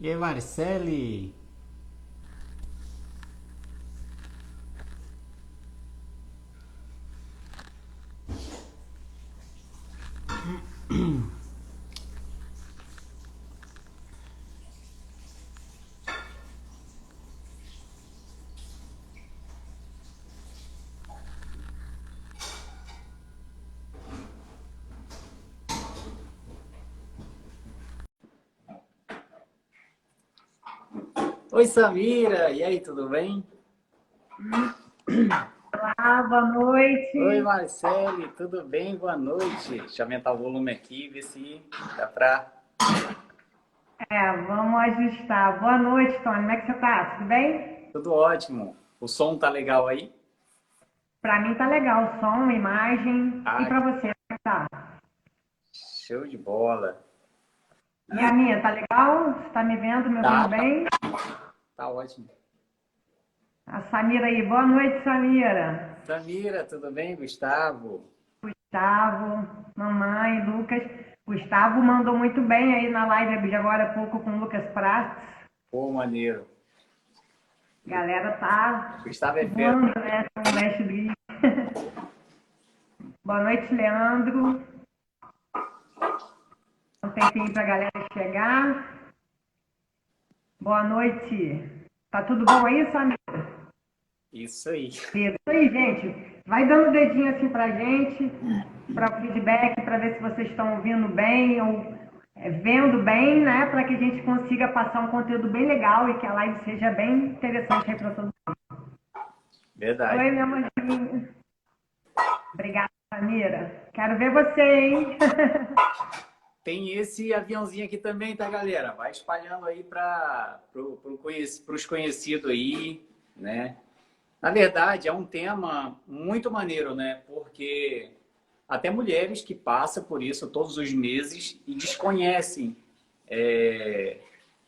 E aí, Marcele? Oi, Samira! E aí, tudo bem? Olá, boa Oi, noite. Marcele, tudo bem? Boa noite. Deixa eu aumentar o volume aqui, ver se dá pra. Vamos ajustar. Boa noite, Tony. Como é que você tá? Tudo bem? Tudo ótimo. O som tá legal aí? Pra mim tá legal o som, a imagem. E Ah, pra você, como é que tá? show de bola. E a minha, tá legal? Você tá me vendo, me ouvindo Tá, tá, bem? tá ótimo. A Samira aí. Boa noite, Samira. Samira, tudo bem? Gustavo? Gustavo, mamãe, Lucas. Gustavo mandou muito bem aí na live de agora há pouco com o Lucas Prates. Pô, maneiro. Galera tá Gustavo é fera. voando, né? Com o mestre. Boa noite, Leandro. Um tempinho pra galera chegar. Boa noite. Tá tudo bom aí, Samir? Isso aí. Isso aí, gente. Vai dando dedinho assim pra gente, para o feedback, para ver se vocês estão ouvindo bem ou vendo bem, né? Para que a gente consiga passar um conteúdo bem legal e que a live seja bem interessante aí para todo mundo. Verdade. Oi, minha manhinha. Obrigada, Samira. Quero ver você, hein? Tem esse aviãozinho aqui também, tá, galera? Vai espalhando aí para os conhecidos aí, né? Na verdade, é um tema muito maneiro, né? Porque até mulheres que passam por isso todos os meses e desconhecem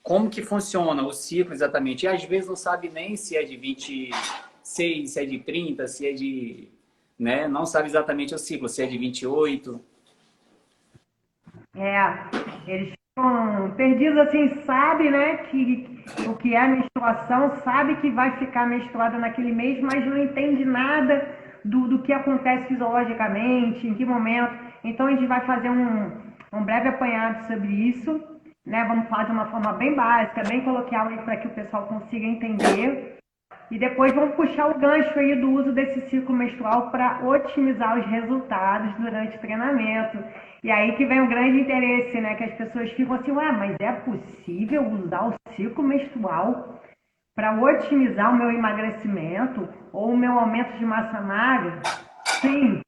como que funciona o ciclo exatamente. E às vezes não sabe nem se é de 26, se é de 30, se é de... Né? Não sabe exatamente o ciclo, se é de 28. Eles ficam perdidos assim, sabe, né, que o que é a menstruação, sabe que vai ficar menstruada naquele mês, mas não entende nada do que acontece fisiologicamente, em que momento. Então a gente vai fazer um breve apanhado sobre isso, né? Vamos falar de uma forma bem básica, bem coloquial para que o pessoal consiga entender. E depois vamos puxar o gancho aí do uso desse ciclo menstrual para otimizar os resultados durante o treinamento. E aí que vem o grande interesse, né? Que as pessoas ficam assim, ué, mas é possível usar o ciclo menstrual para otimizar o meu emagrecimento ou o meu aumento de massa magra? Sim,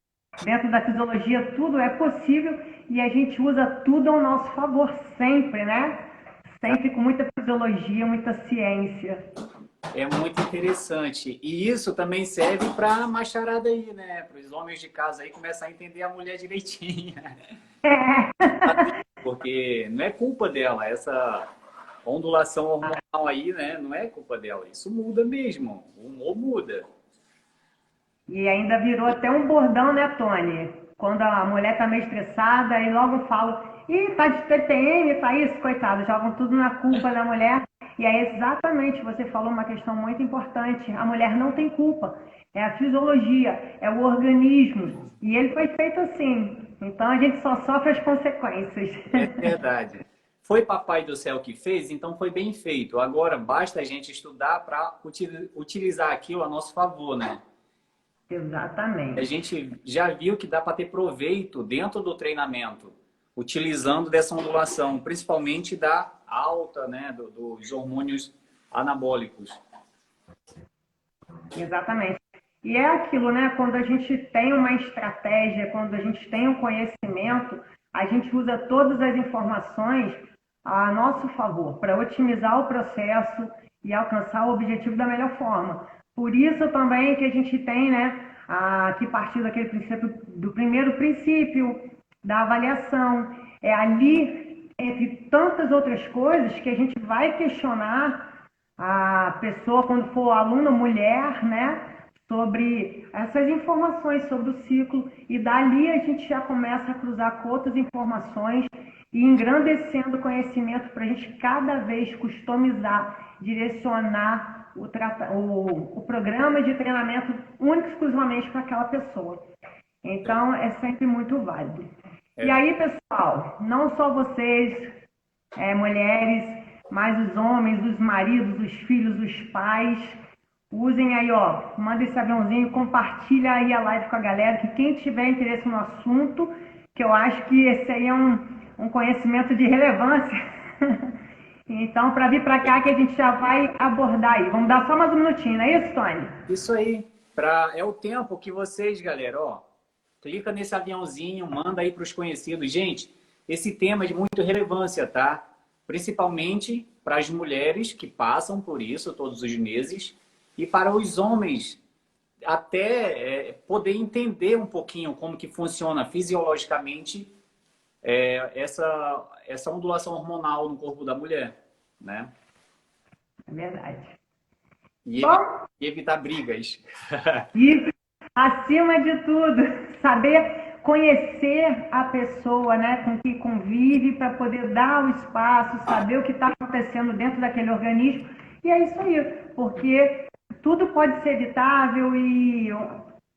dentro da fisiologia tudo é possível e a gente usa tudo ao nosso favor sempre, né? Sempre com muita fisiologia, muita ciência. É muito interessante. E isso também serve para a macharada aí, né? Para os homens de casa aí começar a entender a mulher direitinho. Porque não é culpa dela, essa ondulação hormonal aí, né? Não é culpa dela. Isso muda mesmo. O humor muda. E ainda virou até um bordão, né, Tony? Quando a mulher tá meio estressada, aí logo falam, ih, tá de TPM, tá isso, coitado, jogam tudo na culpa da mulher. E aí, exatamente, você falou uma questão muito importante. A mulher não tem culpa. É a fisiologia, é o organismo. E ele foi feito assim. Então a gente só sofre as consequências. É verdade. Foi Papai do Céu que fez, então foi bem feito. Agora basta a gente estudar para utilizar aquilo a nosso favor, né? A Exatamente. gente já viu que dá para ter proveito dentro do treinamento, utilizando dessa ondulação, principalmente da alta, né, dos hormônios anabólicos. Exatamente. E é aquilo, né? Quando a gente tem uma estratégia, quando a gente tem um conhecimento, a gente usa todas as informações a nosso favor para otimizar o processo e alcançar o objetivo da melhor forma. Por isso também que a gente tem, né, que partir daquele princípio, do primeiro princípio da avaliação. É ali, entre tantas outras coisas, que a gente vai questionar a pessoa, quando for aluna mulher, né, sobre essas informações sobre o ciclo, e dali a gente já começa a cruzar com outras informações e engrandecendo o conhecimento para a gente cada vez customizar, direcionar o programa de treinamento único e exclusivamente para aquela pessoa. Então, é sempre muito válido. E aí, pessoal, não só vocês, mulheres, mas os homens, os maridos, os filhos, os pais, usem aí, ó, manda esse aviãozinho, compartilha aí a live com a galera, que quem tiver interesse no assunto, que eu acho que esse aí é um conhecimento de relevância. Então, para vir para cá que a gente já vai abordar aí. Vamos dar só mais um minutinho, não é isso, Tony? Isso aí. É o tempo que vocês, galera, ó, clica nesse aviãozinho, manda aí para os conhecidos. Gente, esse tema é de muita relevância, tá? Principalmente para as mulheres que passam por isso todos os meses e para os homens até poder entender um pouquinho como que funciona fisiologicamente essa ondulação hormonal no corpo da mulher, né? É verdade. E Bom, evitar brigas. e acima de tudo, saber conhecer a pessoa, né, com que convive, para poder dar o espaço, saber o que está acontecendo dentro daquele organismo. E é isso aí, porque tudo pode ser evitável e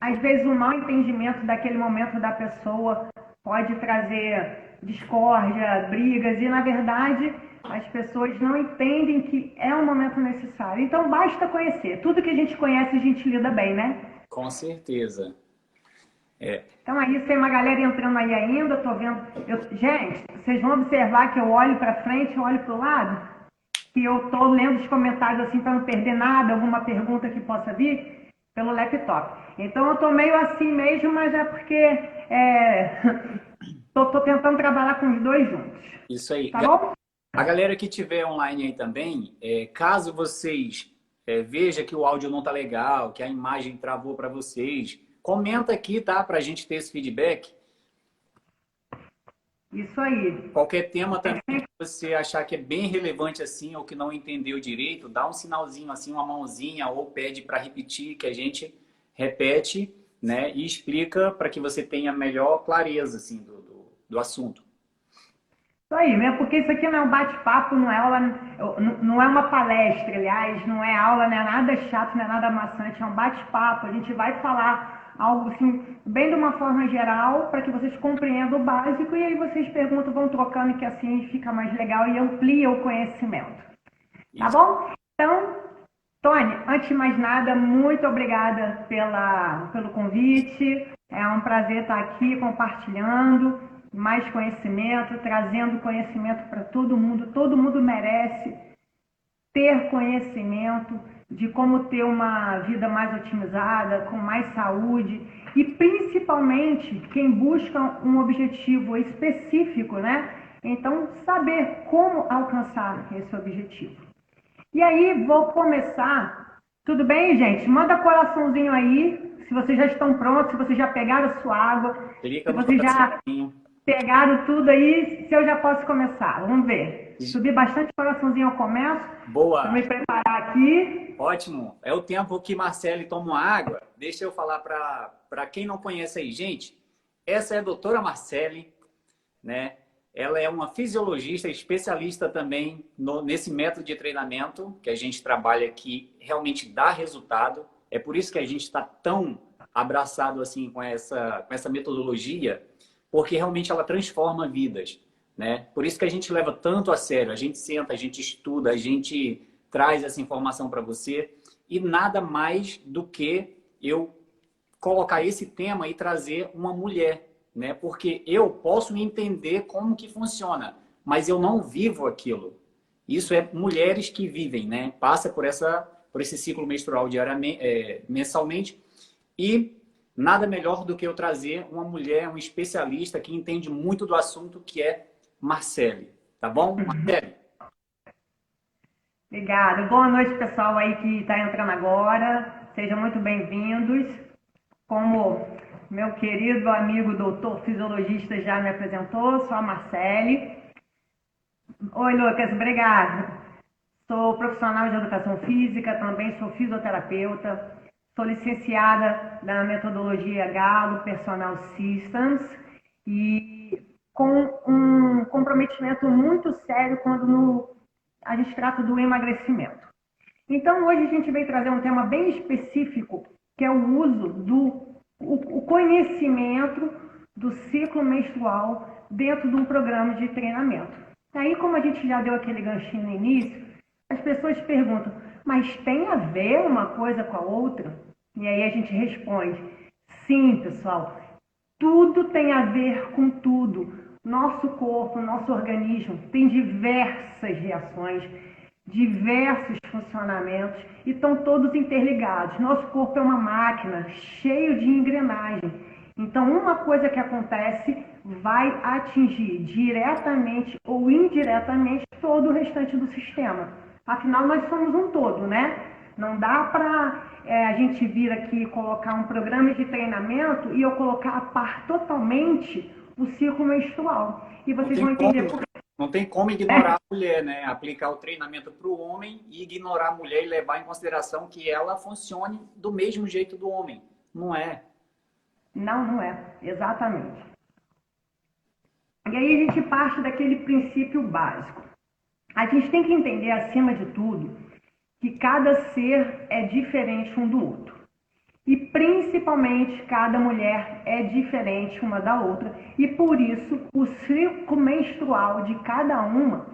às vezes o mau entendimento daquele momento da pessoa pode trazer discórdia, brigas, e na verdade as pessoas não entendem que é um momento necessário. Então basta conhecer. Tudo que a gente conhece a gente lida bem, né? Com certeza. Então aí tem uma galera entrando aí ainda, tô vendo. Gente, vocês vão observar que eu olho para frente, eu olho para o lado, que eu tô lendo os comentários assim para não perder nada, alguma pergunta que possa vir pelo laptop. Então eu tô meio assim mesmo, mas é porque tô tentando trabalhar com os dois juntos. Isso aí. Tá bom? A galera que tiver online aí também, caso vocês vejam que o áudio não tá legal, que a imagem travou para vocês, comenta aqui, tá? Para a gente ter esse feedback. Isso aí. Qualquer tema também que você achar que é bem relevante assim ou que não entendeu direito, dá um sinalzinho assim, uma mãozinha ou pede para repetir, que a gente repete, né? E explica para que você tenha melhor clareza assim do assunto. Isso aí, mesmo porque isso aqui não é um bate-papo, não é aula, não é uma palestra, aliás, não é aula, não é nada chato, não é nada maçante, é um bate-papo. A gente vai falar algo assim, bem de uma forma geral, para que vocês compreendam o básico e aí vocês perguntam, vão trocando, que assim fica mais legal e amplia o conhecimento. Tá bom? Então, Tony, antes de mais nada, muito obrigada pelo convite. É um prazer estar aqui compartilhando mais conhecimento, trazendo conhecimento para todo mundo. Todo mundo merece ter conhecimento de como ter uma vida mais otimizada, com mais saúde e principalmente quem busca um objetivo específico, né? Então, saber como alcançar esse objetivo. E aí, vou começar. Tudo bem, gente? Manda coraçãozinho aí, se vocês já estão prontos, se vocês já pegaram a sua água, Clica se no vocês já coraçãozinho. pegaram tudo aí, se eu já posso começar. Vamos ver. Subir bastante coraçãozinho ao começo. Boa. Vou me preparar aqui. Ótimo. É o tempo que Marcele toma água. Deixa eu falar para quem não conhece aí, gente. Essa é a doutora Marcele, né? Ela é uma fisiologista, especialista também nesse método de treinamento que a gente trabalha aqui, realmente dá resultado. É por isso que a gente está tão abraçado assim com essa metodologia, porque realmente ela transforma vidas, né? Por isso que a gente leva tanto a sério. A gente senta, a gente estuda, a gente traz essa informação para você e nada mais do que eu colocar esse tema e trazer uma mulher, né? Porque eu posso entender como que funciona, mas eu não vivo aquilo. Isso é mulheres que vivem, né? Passa por esse ciclo menstrual diariamente, mensalmente e nada melhor do que eu trazer uma mulher, um especialista que entende muito do assunto, que é Marcele, tá bom? Marcele. Obrigada. Boa noite, pessoal aí que está entrando agora. Sejam muito bem-vindos. Como meu querido amigo doutor fisiologista já me apresentou, sou a Marcele. Oi, Lucas, obrigado. Sou profissional de educação física, também sou fisioterapeuta, sou licenciada na metodologia Galo Personal Systems e com um comprometimento muito sério quando a gente trata do emagrecimento. Então, hoje a gente veio trazer um tema bem específico, que é o uso o conhecimento do ciclo menstrual dentro de um programa de treinamento. Aí, como a gente já deu aquele ganchinho no início, as pessoas perguntam, mas tem a ver uma coisa com a outra? E aí a gente responde, sim, pessoal, tudo tem a ver com tudo. Nosso corpo, nosso organismo tem diversas reações, diversos funcionamentos e estão todos interligados. Nosso corpo é uma máquina cheio de engrenagem. Então, uma coisa que acontece vai atingir diretamente ou indiretamente todo o restante do sistema. Afinal, nós somos um todo, né? Não dá para a gente vir aqui e colocar um programa de treinamento e eu colocar a par totalmente o ciclo menstrual. E vocês vão entender por quê. Não tem como ignorar a mulher, né? Aplicar o treinamento para o homem e ignorar a mulher e levar em consideração que ela funcione do mesmo jeito do homem. Não é. Não é. Exatamente. E aí a gente parte daquele princípio básico. A gente tem que entender, acima de tudo, que cada ser é diferente um do outro. E principalmente cada mulher é diferente uma da outra. E por isso o ciclo menstrual de cada uma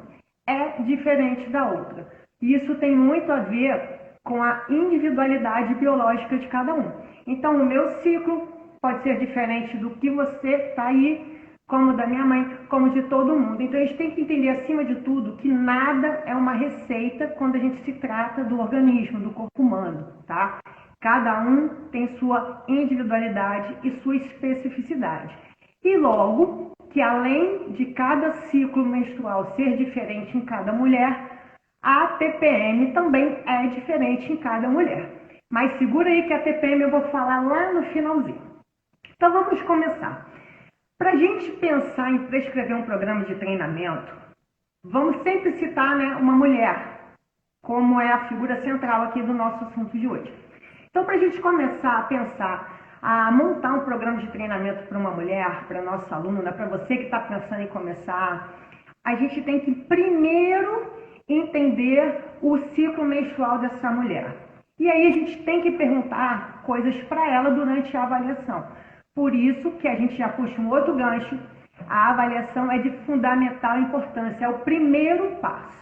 é diferente da outra. E isso tem muito a ver com a individualidade biológica de cada um. Então o meu ciclo pode ser diferente do que você está aí, como da minha mãe, como de todo mundo. Então a gente tem que entender, acima de tudo, que nada é uma receita quando a gente se trata do organismo, do corpo humano, tá? Cada um tem sua individualidade e sua especificidade. E logo, que além de cada ciclo menstrual ser diferente em cada mulher, a TPM também é diferente em cada mulher. Mas segura aí que a TPM eu vou falar lá no finalzinho. Então vamos começar. Para a gente pensar em prescrever um programa de treinamento, vamos sempre citar, né, uma mulher, como é a figura central aqui do nosso assunto de hoje. Então, para a gente começar a pensar, a montar um programa de treinamento para uma mulher, para a nossa aluna, para você que está pensando em começar, a gente tem que primeiro entender o ciclo menstrual dessa mulher. E aí a gente tem que perguntar coisas para ela durante a avaliação. Por isso que a gente já puxa um outro gancho, a avaliação é de fundamental importância, é o primeiro passo.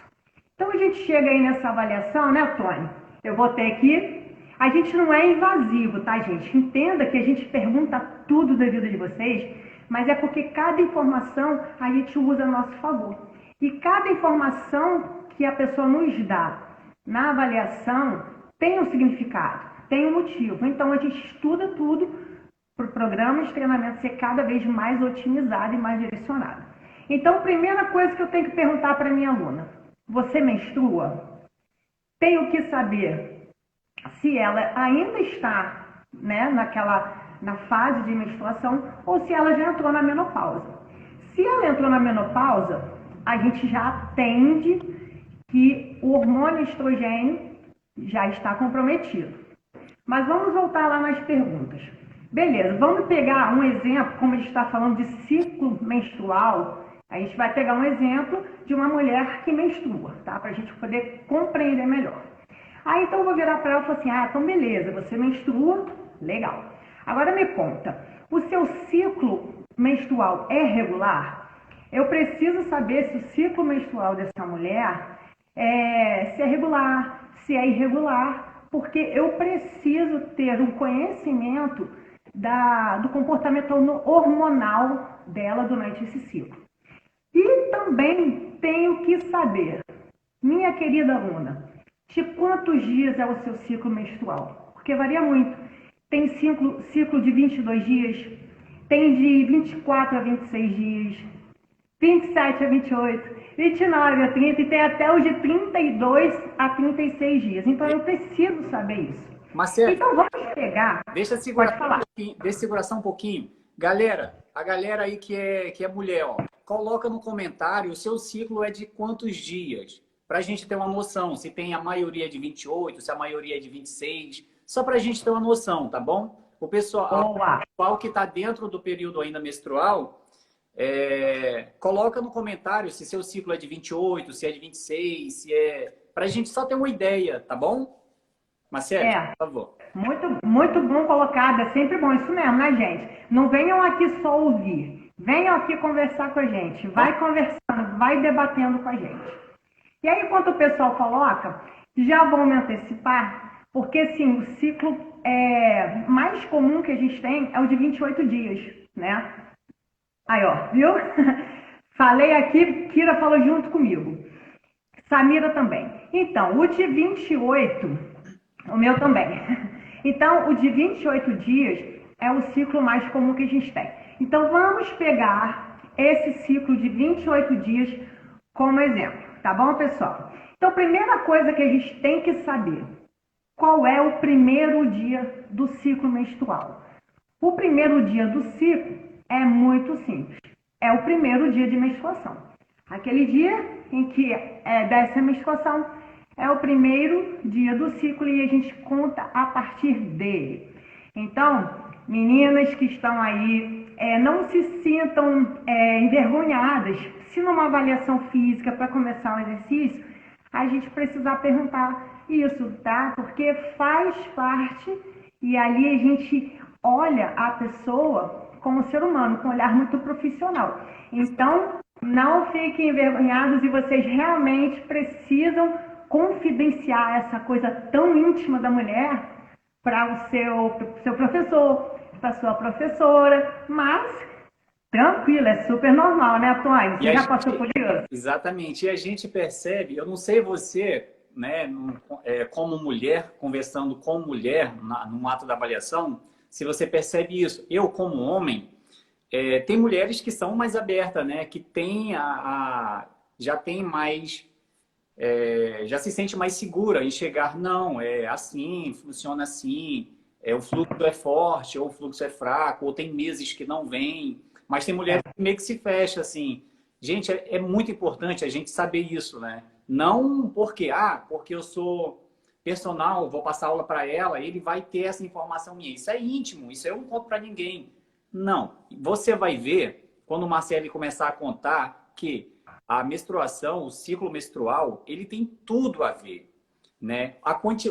Então a gente chega aí nessa avaliação, né, Tony? Eu vou ter aqui. A gente não é invasivo, tá, gente? Entenda que a gente pergunta tudo da vida de vocês, mas é porque cada informação a gente usa a nosso favor. E cada informação que a pessoa nos dá na avaliação tem um significado, tem um motivo. Então a gente estuda tudo para o programa de treinamento ser cada vez mais otimizado e mais direcionado. Então, a primeira coisa que eu tenho que perguntar para minha aluna: você menstrua? Tenho que saber se ela ainda está, né, na fase de menstruação ou se ela já entrou na menopausa. Se ela entrou na menopausa, a gente já atende que o hormônio estrogênio já está comprometido. Mas vamos voltar lá nas perguntas. Beleza, vamos pegar um exemplo, como a gente está falando de ciclo menstrual, a gente vai pegar um exemplo de uma mulher que menstrua, tá? Para a gente poder compreender melhor. Aí então eu vou virar para ela e falar assim, então beleza, você menstrua, legal. Agora me conta, o seu ciclo menstrual é regular? Eu preciso saber se o ciclo menstrual dessa mulher se é regular, se é irregular, porque eu preciso ter um conhecimento do comportamento hormonal dela durante esse ciclo. E também tenho que saber, minha querida aluna, de quantos dias é o seu ciclo menstrual? Porque varia muito. Tem ciclo de 22 dias, tem de 24 a 26 dias, 27 a 28, 29 a 30 e tem até os de 32 a 36 dias. Então eu preciso saber isso. Marcelo, então vamos pegar. Deixa eu segurar só um pouquinho. Galera, a galera aí que é mulher, ó, coloca no comentário o seu ciclo é de quantos dias. Para a gente ter uma noção, se tem a maioria de 28, se a maioria é de 26, só para a gente ter uma noção, tá bom? O pessoal que está dentro do período ainda menstrual, Coloca no comentário se seu ciclo é de 28, se é de 26, se é... Pra gente só ter uma ideia, tá bom? Marcelo, É, por favor. muito bom colocado, é sempre bom, isso mesmo, né, gente? Não venham aqui só ouvir, venham aqui conversar com a gente, vai conversando, vai debatendo com a gente. E aí, enquanto o pessoal coloca, já vou me antecipar, porque assim, o ciclo mais comum que a gente tem é o de 28 dias, né? Aí, ó, viu? Falei aqui, Kira falou junto comigo. Samira também. Então, o de 28, o meu também. Então, o de 28 dias é o ciclo mais comum que a gente tem. Então, vamos pegar esse ciclo de 28 dias como exemplo, tá bom, pessoal? Então, primeira coisa que a gente tem que saber, qual é o primeiro dia do ciclo menstrual? O primeiro dia do ciclo é muito simples. É o primeiro dia de menstruação. Aquele dia em que desce a menstruação é o primeiro dia do ciclo e a gente conta a partir dele. Então, meninas que estão aí, não se sintam envergonhadas. Se numa avaliação física para começar o exercício, a gente precisar perguntar isso, tá? Porque faz parte e ali a gente olha a pessoa como ser humano, com um olhar muito profissional. Então, não fiquem envergonhados e vocês realmente precisam confidenciar essa coisa tão íntima da mulher para o seu professor, para sua professora, mas tranquilo, é super normal, né, Tony? Você já passou por isso? Exatamente. E a gente percebe, eu não sei você, né, como mulher, conversando com mulher num ato da avaliação, se você percebe isso. Eu, como homem, tem mulheres que são mais abertas, né, que tem já tem mais, já se sente mais segura em chegar, não, é assim, funciona assim, o fluxo é forte, ou o fluxo é fraco, ou tem meses que não vem. Mas tem mulheres que meio que se fecha assim. Gente, é muito importante a gente saber isso, né? Não porque eu sou personal, vou passar aula para ela, ele vai ter essa informação minha. Isso é íntimo, isso eu não conto para ninguém. Não. Você vai ver, quando o Marcelo começar a contar, que a menstruação, o ciclo menstrual, ele tem tudo a ver, né?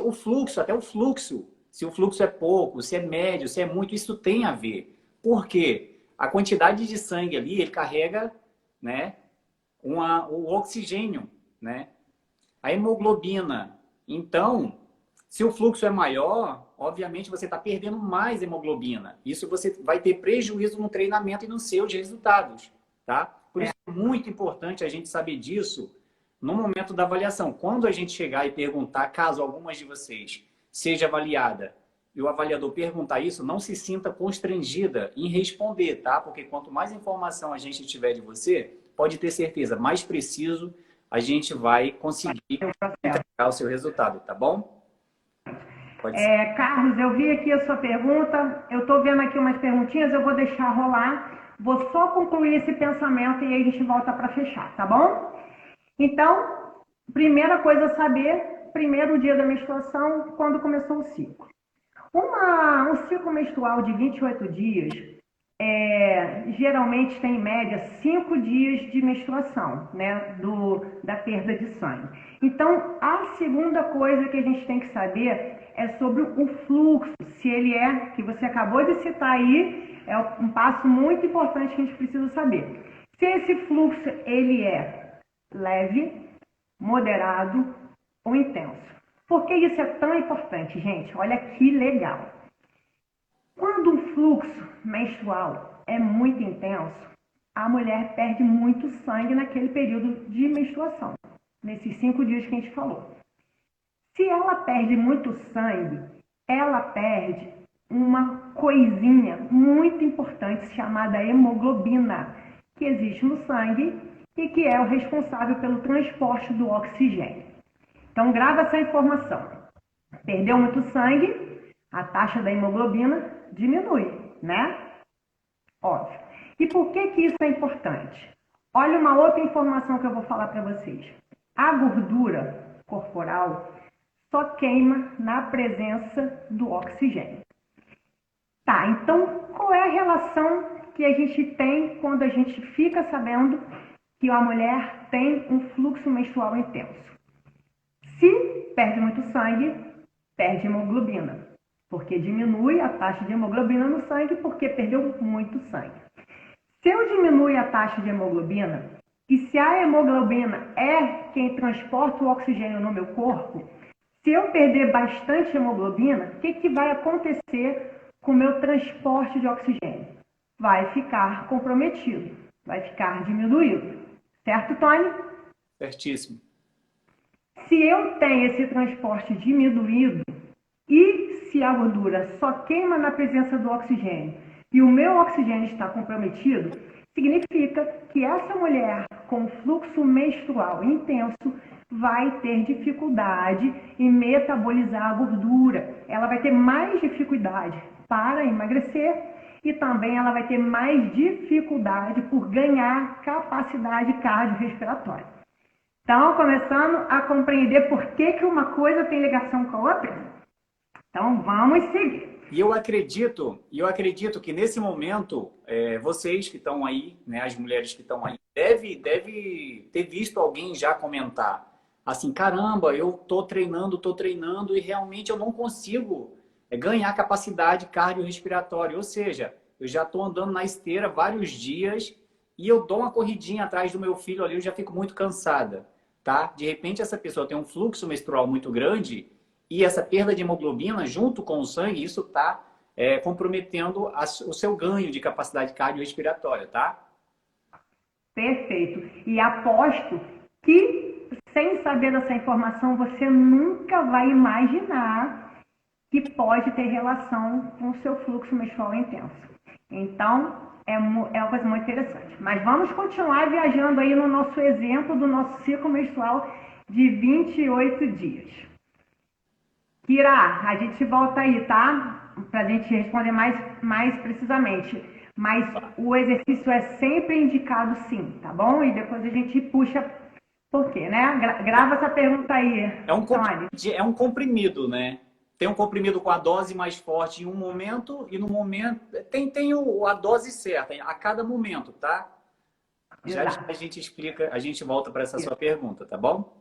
O fluxo, até o fluxo, se o fluxo é pouco, se é médio, se é muito, isso tem a ver. Por quê? A quantidade de sangue ali, ele carrega, né, o oxigênio, né? A hemoglobina. Então, se o fluxo é maior, obviamente você está perdendo mais hemoglobina. Isso você vai ter prejuízo no treinamento e nos seus resultados, tá? Por isso é muito importante a gente saber disso no momento da avaliação. Quando a gente chegar e perguntar, caso algumas de vocês seja avaliada e o avaliador perguntar isso, não se sinta constrangida em responder, tá? Porque quanto mais informação a gente tiver de você, pode ter certeza, mais preciso a gente vai conseguir entregar o seu resultado, tá bom? Carlos, eu vi aqui a sua pergunta, eu estou vendo aqui umas perguntinhas, eu vou deixar rolar, vou só concluir esse pensamento e aí a gente volta para fechar, tá bom? Então, primeira coisa a saber, primeiro dia da menstruação, quando começou o ciclo. Um ciclo menstrual de 28 dias, geralmente tem em média 5 dias de menstruação, né, da perda de sangue. Então, a segunda coisa que a gente tem que saber é sobre o fluxo, se ele que você acabou de citar aí, é um passo muito importante que a gente precisa saber. Se esse fluxo ele é leve, moderado ou intenso. Por que isso é tão importante, gente? Olha que legal. Quando o fluxo menstrual é muito intenso, a mulher perde muito sangue naquele período de menstruação, nesses 5 dias que a gente falou. Se ela perde muito sangue, ela perde uma coisinha muito importante chamada hemoglobina, que existe no sangue e que é o responsável pelo transporte do oxigênio. Então, grava essa informação. Perdeu muito sangue, a taxa da hemoglobina diminui, né? Óbvio. E por que isso é importante? Olha uma outra informação que eu vou falar para vocês. A gordura corporal só queima na presença do oxigênio. Tá, então qual é a relação que a gente tem quando a gente fica sabendo que a mulher tem um fluxo menstrual intenso. Se perde muito sangue, perde hemoglobina, porque diminui a taxa de hemoglobina no sangue porque perdeu muito sangue. Se eu diminui a taxa de hemoglobina, e se a hemoglobina é quem transporta o oxigênio no meu corpo, se eu perder bastante hemoglobina, o que vai acontecer com o meu transporte de oxigênio? Vai ficar comprometido, vai ficar diminuído. Certo, Tony? Certíssimo. Se eu tenho esse transporte diminuído e se a gordura só queima na presença do oxigênio e o meu oxigênio está comprometido, significa que essa mulher com fluxo menstrual intenso vai ter dificuldade em metabolizar a gordura. Ela vai ter mais dificuldade para emagrecer e também ela vai ter mais dificuldade por ganhar capacidade cardiorrespiratória. Então, começando a compreender por que uma coisa tem ligação com a outra. Então, vamos seguir. E eu acredito que nesse momento, vocês que estão aí, né, as mulheres que estão aí, deve ter visto alguém já comentar assim, caramba, eu tô treinando e realmente eu não consigo ganhar capacidade cardiorrespiratória. Ou seja, eu já estou andando na esteira vários dias e eu dou uma corridinha atrás do meu filho ali, eu já fico muito cansada, tá? De repente essa pessoa tem um fluxo menstrual muito grande e essa perda de hemoglobina junto com o sangue, isso está comprometendo o seu ganho de capacidade cardiorrespiratória, tá? Perfeito. E aposto que, sem saber dessa informação, você nunca vai imaginar que pode ter relação com o seu fluxo menstrual intenso. Então, é uma coisa muito interessante. Mas vamos continuar viajando aí no nosso exemplo do nosso ciclo menstrual de 28 dias. Kira, a gente volta aí, tá? Pra gente responder mais precisamente. Mas o exercício é sempre indicado sim, tá bom? E depois a gente puxa por quê, né? Grava essa pergunta aí. É um comprimido, né? Tem um comprimido com a dose mais forte em um momento e no momento... Tem a dose certa a cada momento, tá? Já a gente explica, a gente volta para essa sua pergunta, tá bom?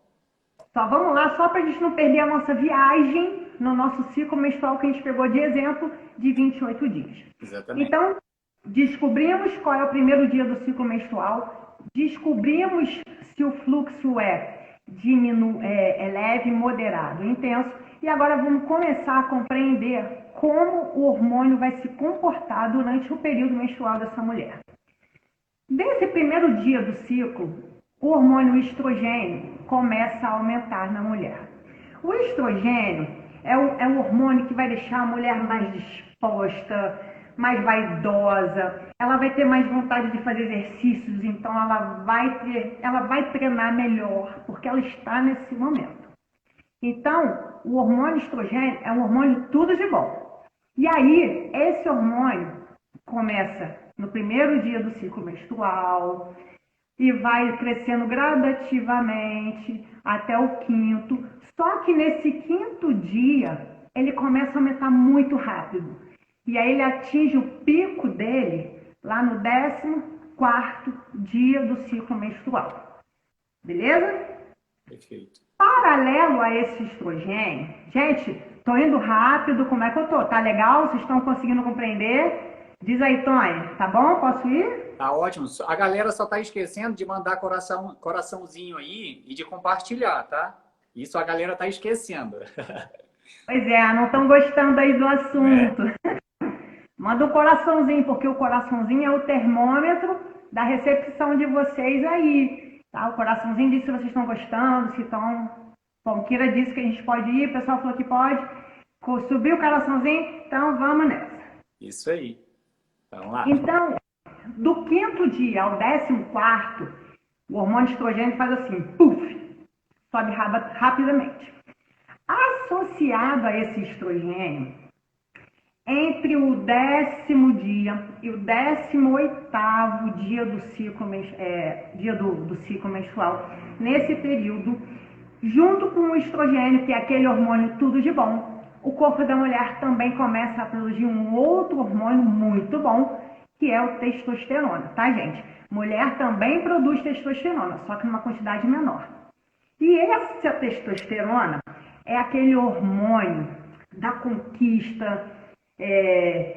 Só vamos lá, só para a gente não perder a nossa viagem no nosso ciclo menstrual que a gente pegou de exemplo de 28 dias. Exatamente. Então, descobrimos qual é o primeiro dia do ciclo menstrual, descobrimos se o fluxo é leve, moderado, intenso, e agora vamos começar a compreender como o hormônio vai se comportar durante o período menstrual dessa mulher. Desse primeiro dia do ciclo, o hormônio estrogênio começa a aumentar na mulher. O estrogênio é o hormônio que vai deixar a mulher mais disposta, mais vaidosa, ela vai ter mais vontade de fazer exercícios, então ela vai treinar melhor, porque ela está nesse momento. Então, o hormônio estrogênio é um hormônio tudo de bom. E aí, esse hormônio começa no primeiro dia do ciclo menstrual e vai crescendo gradativamente até o quinto. Só que nesse quinto dia, ele começa a aumentar muito rápido. E aí ele atinge o pico dele lá no 14º dia do ciclo menstrual. Beleza? Perfeito. Paralelo a esse estrogênio, gente, tô indo rápido, como é que eu tô? Tá legal? Vocês estão conseguindo compreender? Diz aí, Tony, tá bom? Posso ir? Tá ótimo. A galera só tá esquecendo de mandar coraçãozinho aí e de compartilhar, tá? Isso a galera tá esquecendo. Pois é, não estão gostando aí do assunto. Manda um coraçãozinho, porque o coraçãozinho é o termômetro da recepção de vocês aí. Tá? O coraçãozinho diz se vocês estão gostando, se estão... Bom, Kira disse que a gente pode ir, o pessoal falou que pode. Subiu o coraçãozinho, então vamos nessa. Isso aí. Vamos lá. Então, do quinto dia ao 14º, o hormônio estrogênio faz assim, puf, sobe rapidamente. Associado a esse estrogênio, entre o 10º dia e o 18º dia do ciclo menstrual, nesse período, junto com o estrogênio, que é aquele hormônio tudo de bom, o corpo da mulher também começa a produzir um outro hormônio muito bom, que é o testosterona, tá, gente? Mulher também produz testosterona, só que numa quantidade menor. E essa testosterona é aquele hormônio da conquista,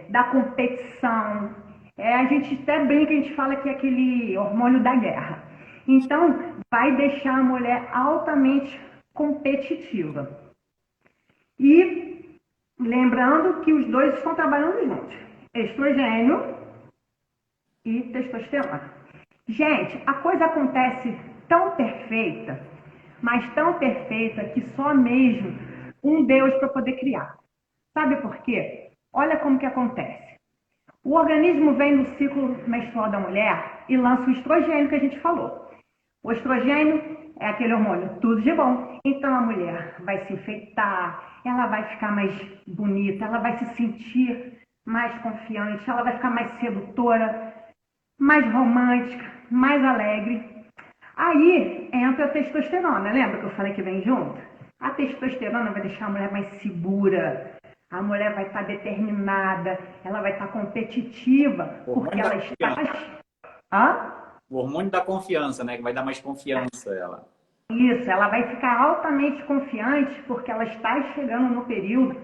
da competição. A gente até brinca, a gente fala que é aquele hormônio da guerra. Então, vai deixar a mulher altamente competitiva. E lembrando que os dois estão trabalhando juntos. Estrogênio e testosterona. Gente, a coisa acontece tão perfeita, mas tão perfeita que só mesmo um Deus para poder criar. Sabe por quê? Olha como que acontece. O organismo vem no ciclo menstrual da mulher e lança o estrogênio que a gente falou. O estrogênio é aquele hormônio tudo de bom. Então a mulher vai se enfeitar, ela vai ficar mais bonita, ela vai se sentir mais confiante, ela vai ficar mais sedutora, mais romântica, mais alegre. Aí entra a testosterona, lembra que eu falei que vem junto? A testosterona vai deixar a mulher mais segura, a mulher vai estar determinada, ela vai estar competitiva, porque ela está... Hã? O hormônio da confiança, né? Que vai dar mais confiança a ela. Isso, ela vai ficar altamente confiante porque ela está chegando no período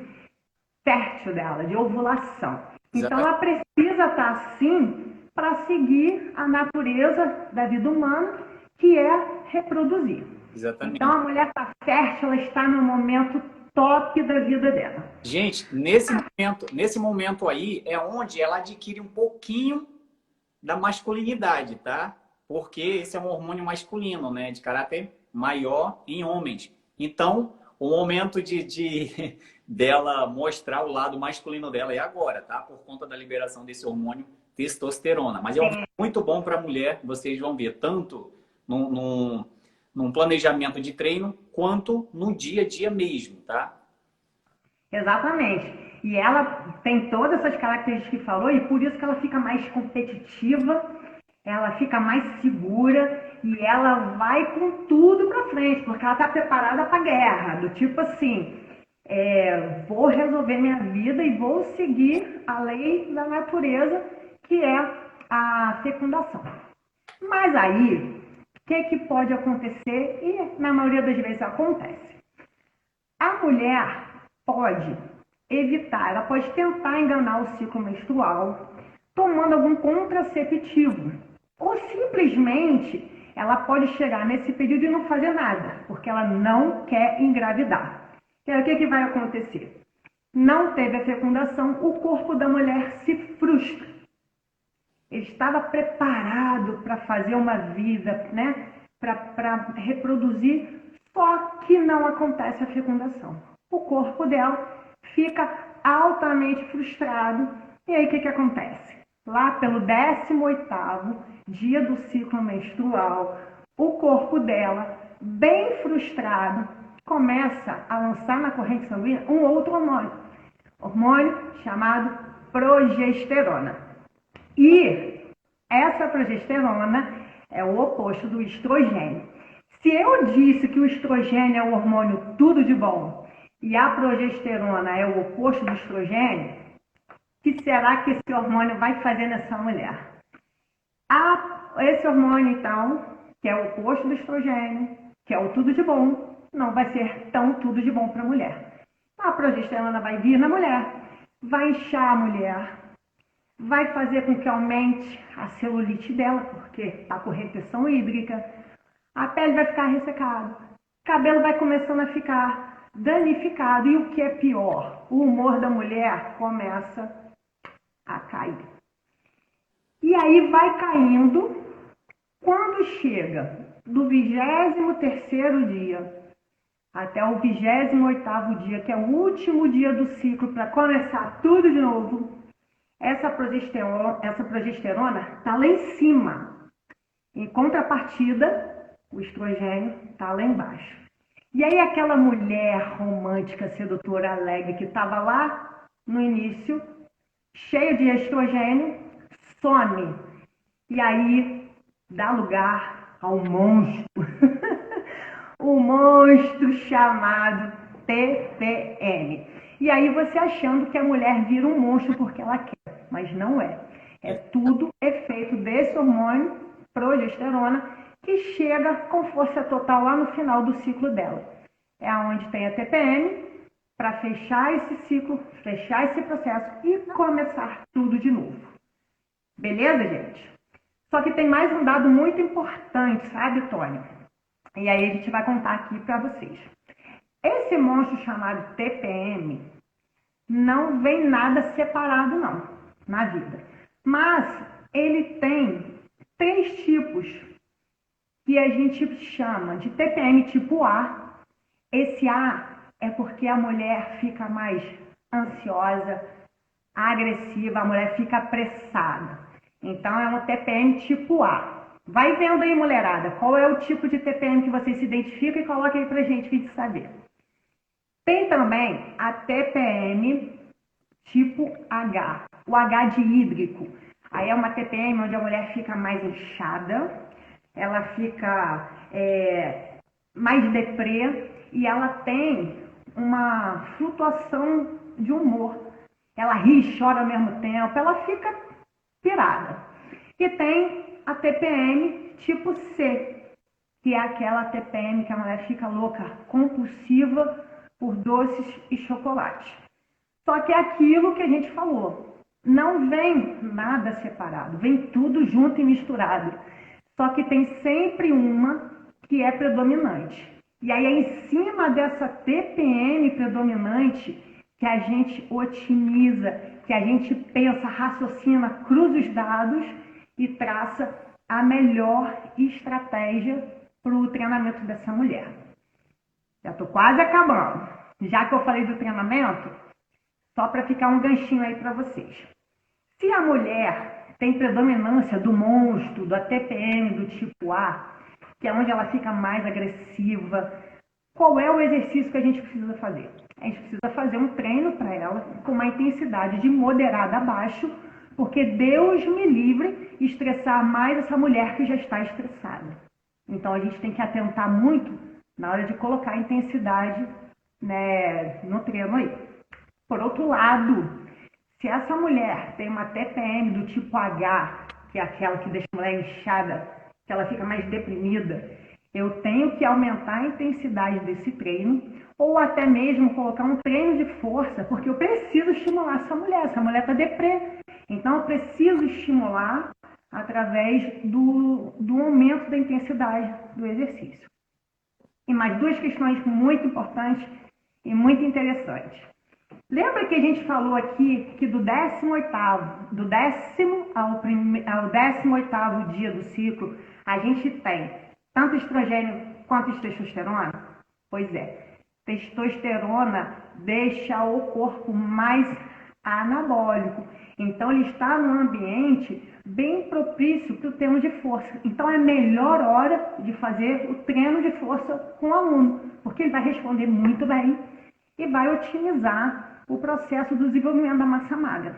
fértil dela, de ovulação. Então ela precisa estar assim para seguir a natureza da vida humana, que é reproduzir. Exatamente. Então a mulher está fértil, ela está no momento top da vida dela. Gente, nesse momento aí é onde ela adquire um pouquinho da masculinidade, tá? Porque esse é um hormônio masculino, né? De caráter maior em homens. Então, o momento dela mostrar o lado masculino dela é agora, tá? Por conta da liberação desse hormônio testosterona. Mas é um hormônio muito bom para a mulher, vocês vão ver, tanto num planejamento de treino, quanto no dia a dia mesmo, tá? Exatamente. E ela tem todas essas características que falou, e por isso que ela fica mais competitiva, ela fica mais segura e ela vai com tudo pra frente, porque ela tá preparada pra guerra, do tipo assim, vou resolver minha vida e vou seguir a lei da natureza, que é a fecundação. Mas aí, o que pode acontecer? E na maioria das vezes acontece. A mulher pode evitar, ela pode tentar enganar o ciclo menstrual tomando algum contraceptivo. Ou simplesmente ela pode chegar nesse período e não fazer nada, porque ela não quer engravidar. E aí o que vai acontecer? Não teve a fecundação, o corpo da mulher se frustra. Ele estava preparado para fazer uma vida, né? Para reproduzir, só que não acontece a fecundação. O corpo dela fica altamente frustrado. E aí o que acontece? Lá pelo 18º dia do ciclo menstrual, o corpo dela, bem frustrado, começa a lançar na corrente sanguínea um outro hormônio chamado progesterona. E essa progesterona é o oposto do estrogênio. Se eu disse que o estrogênio é o hormônio tudo de bom e a progesterona é o oposto do estrogênio, o que será que esse hormônio vai fazer nessa mulher? Esse hormônio, então, que é o oposto do estrogênio, que é o tudo de bom, não vai ser tão tudo de bom para a mulher. A progesterona vai vir na mulher, vai inchar a mulher, vai fazer com que aumente a celulite dela, porque está com retenção hídrica, a pele vai ficar ressecada, o cabelo vai começando a ficar danificado, e o que é pior, o humor da mulher começa a cair. E aí vai caindo, quando chega do 23º dia até o 28º dia, que é o último dia do ciclo para começar tudo de novo, essa progesterona está lá em cima. Em contrapartida, o estrogênio está lá embaixo. E aí aquela mulher romântica, sedutora, alegre, que estava lá no início, cheia de estrogênio, some. E aí dá lugar ao monstro. O monstro chamado TPM. E aí você achando que a mulher vira um monstro porque ela quer, mas não é. É tudo efeito desse hormônio, progesterona, que chega com força total lá no final do ciclo dela. É onde tem a TPM, para fechar esse ciclo, fechar esse processo e começar tudo de novo. Beleza, gente? Só que tem mais um dado muito importante, sabe, Tônia? E aí a gente vai contar aqui para vocês. Esse monstro chamado TPM não vem nada separado, não, na vida. Mas ele tem 3 tipos que a gente chama de TPM tipo A. Esse A é porque a mulher fica mais ansiosa, agressiva, a mulher fica apressada. Então é um TPM tipo A. Vai vendo aí, mulherada, qual é o tipo de TPM que você se identifica e coloca aí pra gente saber. Tem também a TPM tipo H, o H de hídrico. Aí é uma TPM onde a mulher fica mais inchada, ela fica mais deprê e ela tem uma flutuação de humor. Ela ri e chora ao mesmo tempo, ela fica pirada. E tem a TPM tipo C, que é aquela TPM que a mulher fica louca, compulsiva por doces e chocolate. Só que é aquilo que a gente falou, não vem nada separado, vem tudo junto e misturado. Só que tem sempre uma que é predominante. E aí é em cima dessa TPM predominante que a gente otimiza, que a gente pensa, raciocina, cruza os dados e traça a melhor estratégia para o treinamento dessa mulher. Já estou quase acabando. Já que eu falei do treinamento, só para ficar um ganchinho aí para vocês. Se a mulher tem predominância do monstro, da TPM do tipo A, que é onde ela fica mais agressiva, qual é o exercício que a gente precisa fazer? A gente precisa fazer um treino para ela com uma intensidade de moderada a baixo, porque Deus me livre estressar mais essa mulher que já está estressada. Então a gente tem que atentar muito na hora de colocar a intensidade, né, no treino aí. Por outro lado, se essa mulher tem uma TPM do tipo H, que é aquela que deixa a mulher inchada, que ela fica mais deprimida, eu tenho que aumentar a intensidade desse treino, ou até mesmo colocar um treino de força, porque eu preciso estimular essa mulher está deprê. Então eu preciso estimular através do aumento da intensidade do exercício. E mais 2 questões muito importantes e muito interessantes. Lembra que a gente falou aqui que do 18º, do 10º ao 18º dia do ciclo, a gente tem tanto estrogênio quanto testosterona? Pois é, testosterona deixa o corpo mais anabólico. Então ele está num ambiente bem propício para o treino de força. Então é a melhor hora de fazer o treino de força com o aluno, porque ele vai responder muito bem e vai otimizar o processo do desenvolvimento da massa magra.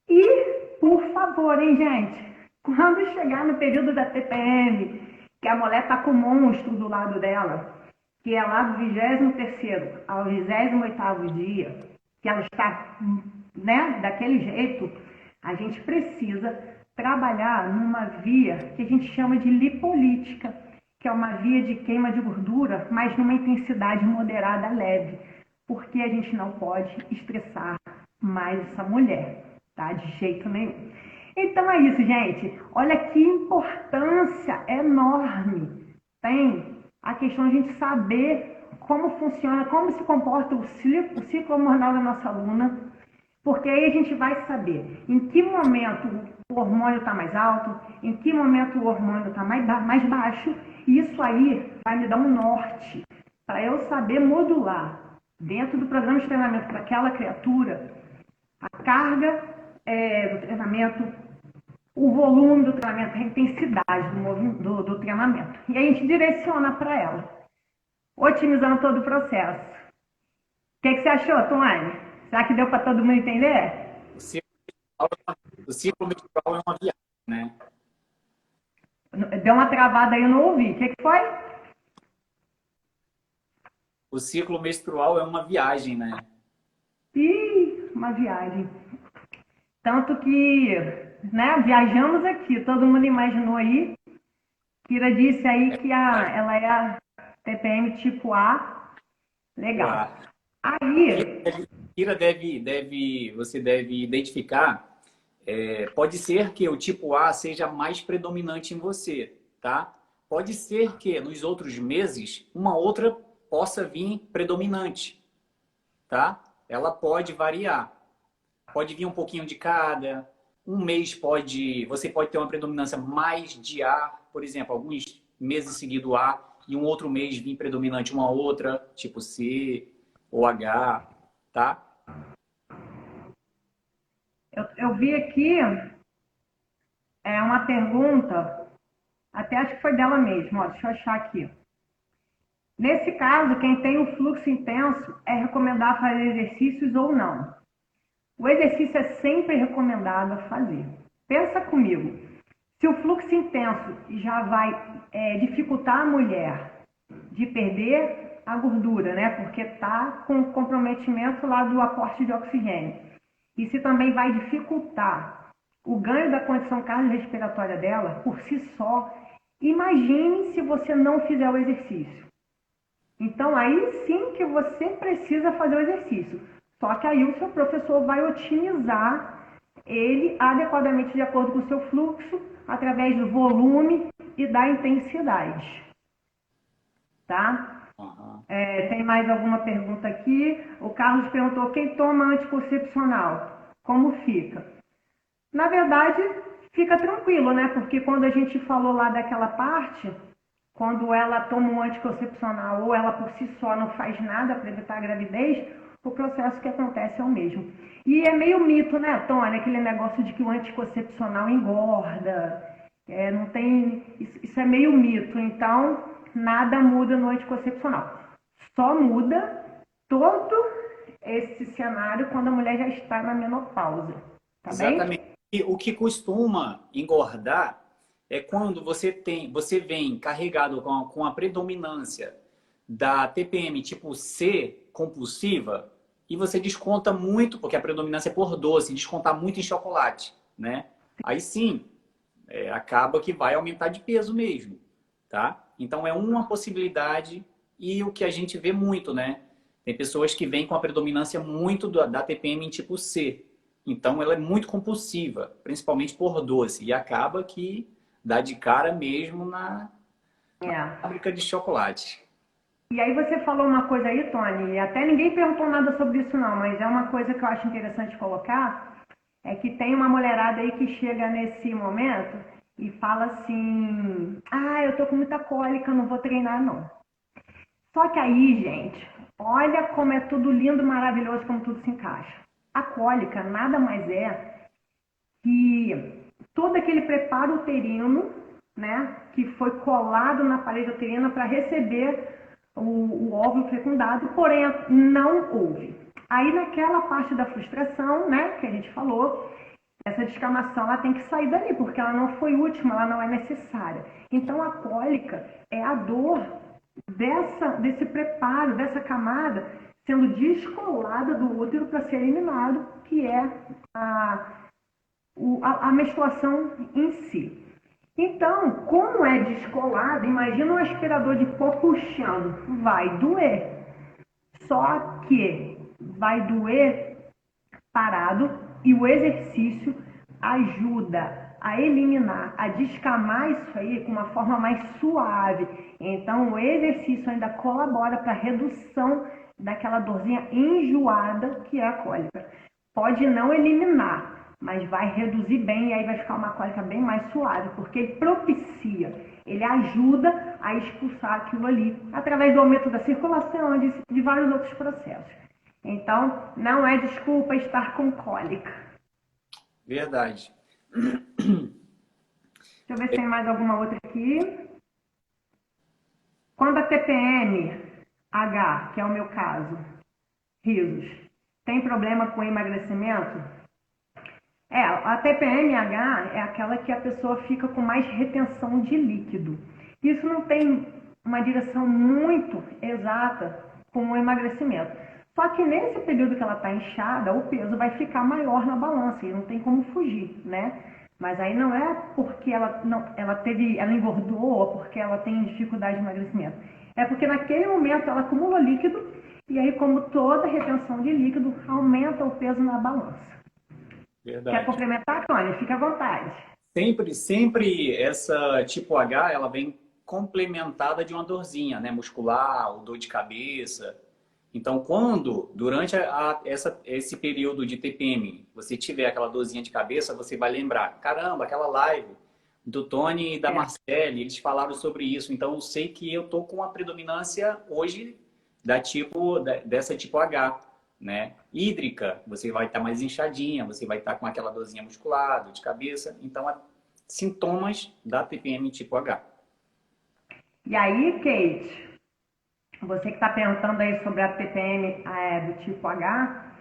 E, por favor, hein, gente? Quando chegar no período da TPM, que a mulher está com o monstro do lado dela, que é lá do 23º ao 28º dia, que ela está, né, daquele jeito, a gente precisa trabalhar numa via que a gente chama de lipolítica, que é uma via de queima de gordura, mas numa intensidade moderada, leve, porque a gente não pode estressar mais essa mulher, tá? De jeito nenhum. Então é isso, gente. Olha que importância enorme tem a questão de a gente saber como funciona, como se comporta o ciclo hormonal da nossa aluna, porque aí a gente vai saber em que momento o hormônio está mais alto, em que momento o hormônio está mais baixo, e isso aí vai me dar um norte para eu saber modular dentro do programa de treinamento para aquela criatura a carga do treinamento, o volume do treinamento, a intensidade do treinamento. E a gente direciona para ela, otimizando todo o processo. O que você achou, Tuane? Será que deu para todo mundo entender? O ciclo menstrual é uma viagem, né? Deu uma travada aí, eu não ouvi. O que foi? O ciclo menstrual é uma viagem, né? Ih, uma viagem. Tanto que, né, viajamos aqui, todo mundo imaginou aí. Kira disse aí que ela é a TPM tipo A. Legal. Uau. Aí, Kira você deve identificar, pode ser que o tipo A seja mais predominante em você, tá? Pode ser que nos outros meses uma outra possa vir predominante, tá? Ela pode variar. Pode vir um pouquinho de cada. Um mês você pode ter uma predominância mais de A, por exemplo, alguns meses seguido A, e um outro mês vir predominante uma outra, tipo C ou H, tá? eu vi aqui uma pergunta, até acho que foi dela mesmo, ó, deixa eu achar aqui. Nesse caso, quem tem o fluxo intenso é recomendar fazer exercícios ou não? O exercício é sempre recomendado a fazer. Pensa comigo, se o fluxo intenso já vai dificultar a mulher de perder a gordura, né? Porque está com comprometimento lá do aporte de oxigênio. E se também vai dificultar o ganho da condição cardiorrespiratória dela por si só, imagine se você não fizer o exercício. Então, aí sim que você precisa fazer o exercício. Só que aí o seu professor vai otimizar ele adequadamente de acordo com o seu fluxo, através do volume e da intensidade. Tá? Uhum. Tem mais alguma pergunta aqui? O Carlos perguntou, quem toma anticoncepcional, como fica? Na verdade, fica tranquilo, né? Porque quando a gente falou lá daquela parte, quando ela toma um anticoncepcional ou ela por si só não faz nada para evitar a gravidez, o processo que acontece é o mesmo. E é meio mito, né, Tônia? Aquele negócio de que o anticoncepcional engorda. Não tem. Isso é meio mito. Então, nada muda no anticoncepcional. Só muda todo esse cenário quando a mulher já está na menopausa. Tá bem? Exatamente. E o que costuma engordar é quando você vem carregado com a predominância da TPM tipo C compulsiva e você desconta muito, porque a predominância é por doce, descontar muito em chocolate, né? Aí sim, acaba que vai aumentar de peso mesmo, tá? Então é uma possibilidade e o que a gente vê muito, né? Tem pessoas que vêm com a predominância muito da TPM em tipo C. Então ela é muito compulsiva, principalmente por doce, e acaba que dá de cara mesmo na É. fábrica de chocolate. E aí você falou uma coisa aí, Tony, e até ninguém perguntou nada sobre isso não, mas é uma coisa que eu acho interessante colocar, é que tem uma mulherada aí que chega nesse momento e fala assim, eu tô com muita cólica, não vou treinar não. Só que aí, gente, olha como é tudo lindo, maravilhoso, como tudo se encaixa. A cólica nada mais é que todo aquele preparo uterino, né, que foi colado na parede uterina para receber o óvulo fecundado, porém não houve. Aí naquela parte da frustração, né, que a gente falou, essa descamação ela tem que sair dali, porque ela não foi última, ela não é necessária. Então a cólica é a dor desse preparo, dessa camada sendo descolada do útero para ser eliminado, que é a menstruação em si. Então, como é descolado, imagina um aspirador de pó puxando, vai doer. Só que vai doer parado e o exercício ajuda a eliminar, a descamar isso aí com uma forma mais suave. Então, o exercício ainda colabora para a redução daquela dorzinha enjoada que é a cólica. Pode não eliminar, mas vai reduzir bem e aí vai ficar uma cólica bem mais suave, porque ele propicia, ele ajuda a expulsar aquilo ali, através do aumento da circulação, de vários outros processos. Então, não é desculpa estar com cólica. Verdade. Deixa eu ver se tem mais alguma outra aqui. Quando a TPM-H, que é o meu caso, risos, tem problema com emagrecimento? A TPM-H é aquela que a pessoa fica com mais retenção de líquido. Isso não tem uma direção muito exata com o emagrecimento. Só que nesse período que ela está inchada, o peso vai ficar maior na balança e não tem como fugir, né? Mas aí não é porque ela engordou ou porque ela tem dificuldade de emagrecimento. É porque naquele momento ela acumula líquido e aí, como toda retenção de líquido, aumenta o peso na balança. Quer Verdade. complementar, Tônia? Fique à vontade. Sempre essa tipo H, ela vem complementada de uma dorzinha, né? Muscular, ou dor de cabeça. Então, quando, durante esse período de TPM, você tiver aquela dorzinha de cabeça, você vai lembrar, caramba, aquela live do Tony e da É. Marcele, eles falaram sobre isso. Então, eu sei que eu tô com a predominância hoje dessa tipo H, né? Hídrica, você vai estar mais inchadinha, você vai estar com aquela dorzinha muscular, dor de cabeça. Então, sintomas da TPM tipo H. E aí, Kate, você que está perguntando aí sobre a TPM do tipo H,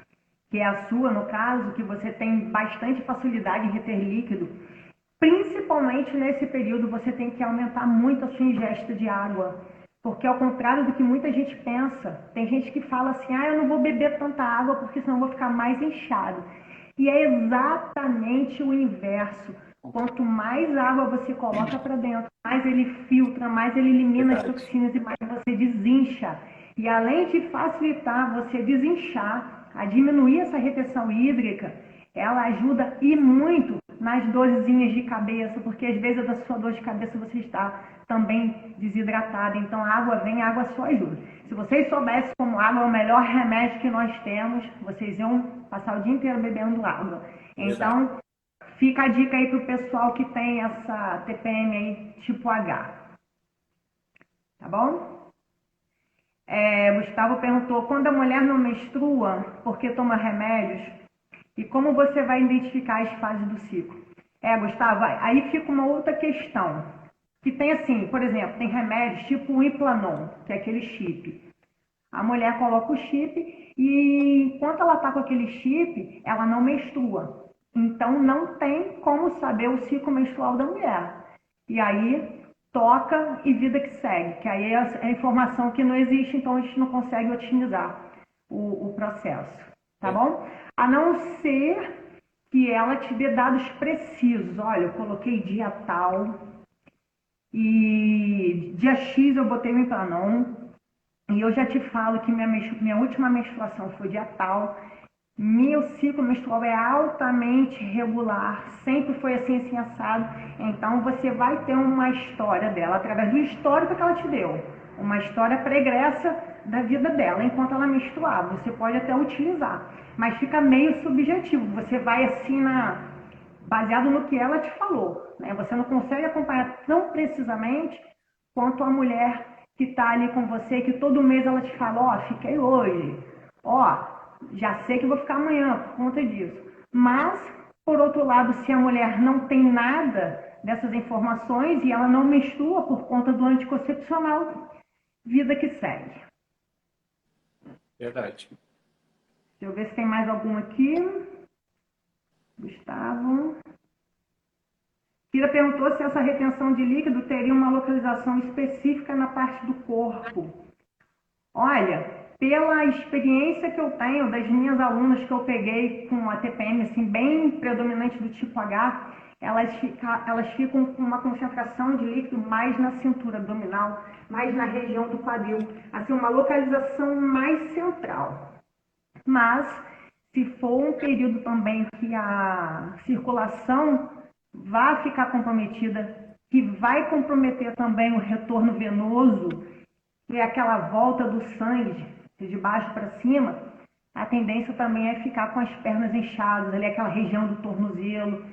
que é a sua, no caso, que você tem bastante facilidade em reter líquido, principalmente nesse período você tem que aumentar muito a sua ingesta de água, porque ao contrário do que muita gente pensa, tem gente que fala assim, eu não vou beber tanta água porque senão eu vou ficar mais inchado. E é exatamente o inverso. Quanto mais água você coloca para dentro, mais ele filtra, mais ele elimina as Verdade. toxinas e mais você desincha. E além de facilitar você desinchar, a diminuir essa retenção hídrica, ela ajuda e muito nas dorzinhas de cabeça, porque às vezes da sua dor de cabeça você está também desidratado. Então a água vem, a água só ajuda. Se vocês soubessem como água é o melhor remédio que nós temos, vocês iam passar o dia inteiro bebendo água. Verdade. Então, fica a dica aí para o pessoal que tem essa TPM aí tipo H. Tá bom? Gustavo perguntou, quando a mulher não menstrua, por que toma remédios? E como você vai identificar as fases do ciclo? Gustavo, aí fica uma outra questão. Que tem assim, por exemplo, tem remédios tipo o Implanon, que é aquele chip. A mulher coloca o chip e enquanto ela está com aquele chip, ela não menstrua. Então não tem como saber o ciclo menstrual da mulher. E aí toca e vida que segue, que aí é a informação que não existe, então a gente não consegue otimizar o processo, tá bom? A não ser que ela te dê dados precisos. Olha, eu coloquei dia tal e dia X eu botei o Implanon e eu já te falo que minha última menstruação foi dia tal. Meu ciclo menstrual é altamente regular, sempre foi assim, assim, assado. Então você vai ter uma história dela, através do histórico que ela te deu. Uma história pregressa da vida dela, enquanto ela menstruava. Você pode até utilizar, mas fica meio subjetivo. Você vai assim, baseado no que ela te falou, né? Você não consegue acompanhar tão precisamente quanto a mulher que está ali com você, que todo mês ela te fala, fiquei hoje, já sei que vou ficar amanhã por conta disso. Mas, por outro lado, se a mulher não tem nada dessas informações e ela não menstrua por conta do anticoncepcional, vida que segue. Verdade. Deixa eu ver se tem mais alguma aqui. Gustavo. Kira perguntou se essa retenção de líquido teria uma localização específica na parte do corpo. Olha, pela experiência que eu tenho das minhas alunas que eu peguei com a TPM assim, bem predominante do tipo H, elas ficam com uma concentração de líquido mais na cintura abdominal, mais na região do quadril, assim, uma localização mais central. Mas, se for um período também que a circulação vai ficar comprometida, que vai comprometer também o retorno venoso, que é aquela volta do sangue de baixo para cima, a tendência também é ficar com as pernas inchadas, ali aquela região do tornozelo,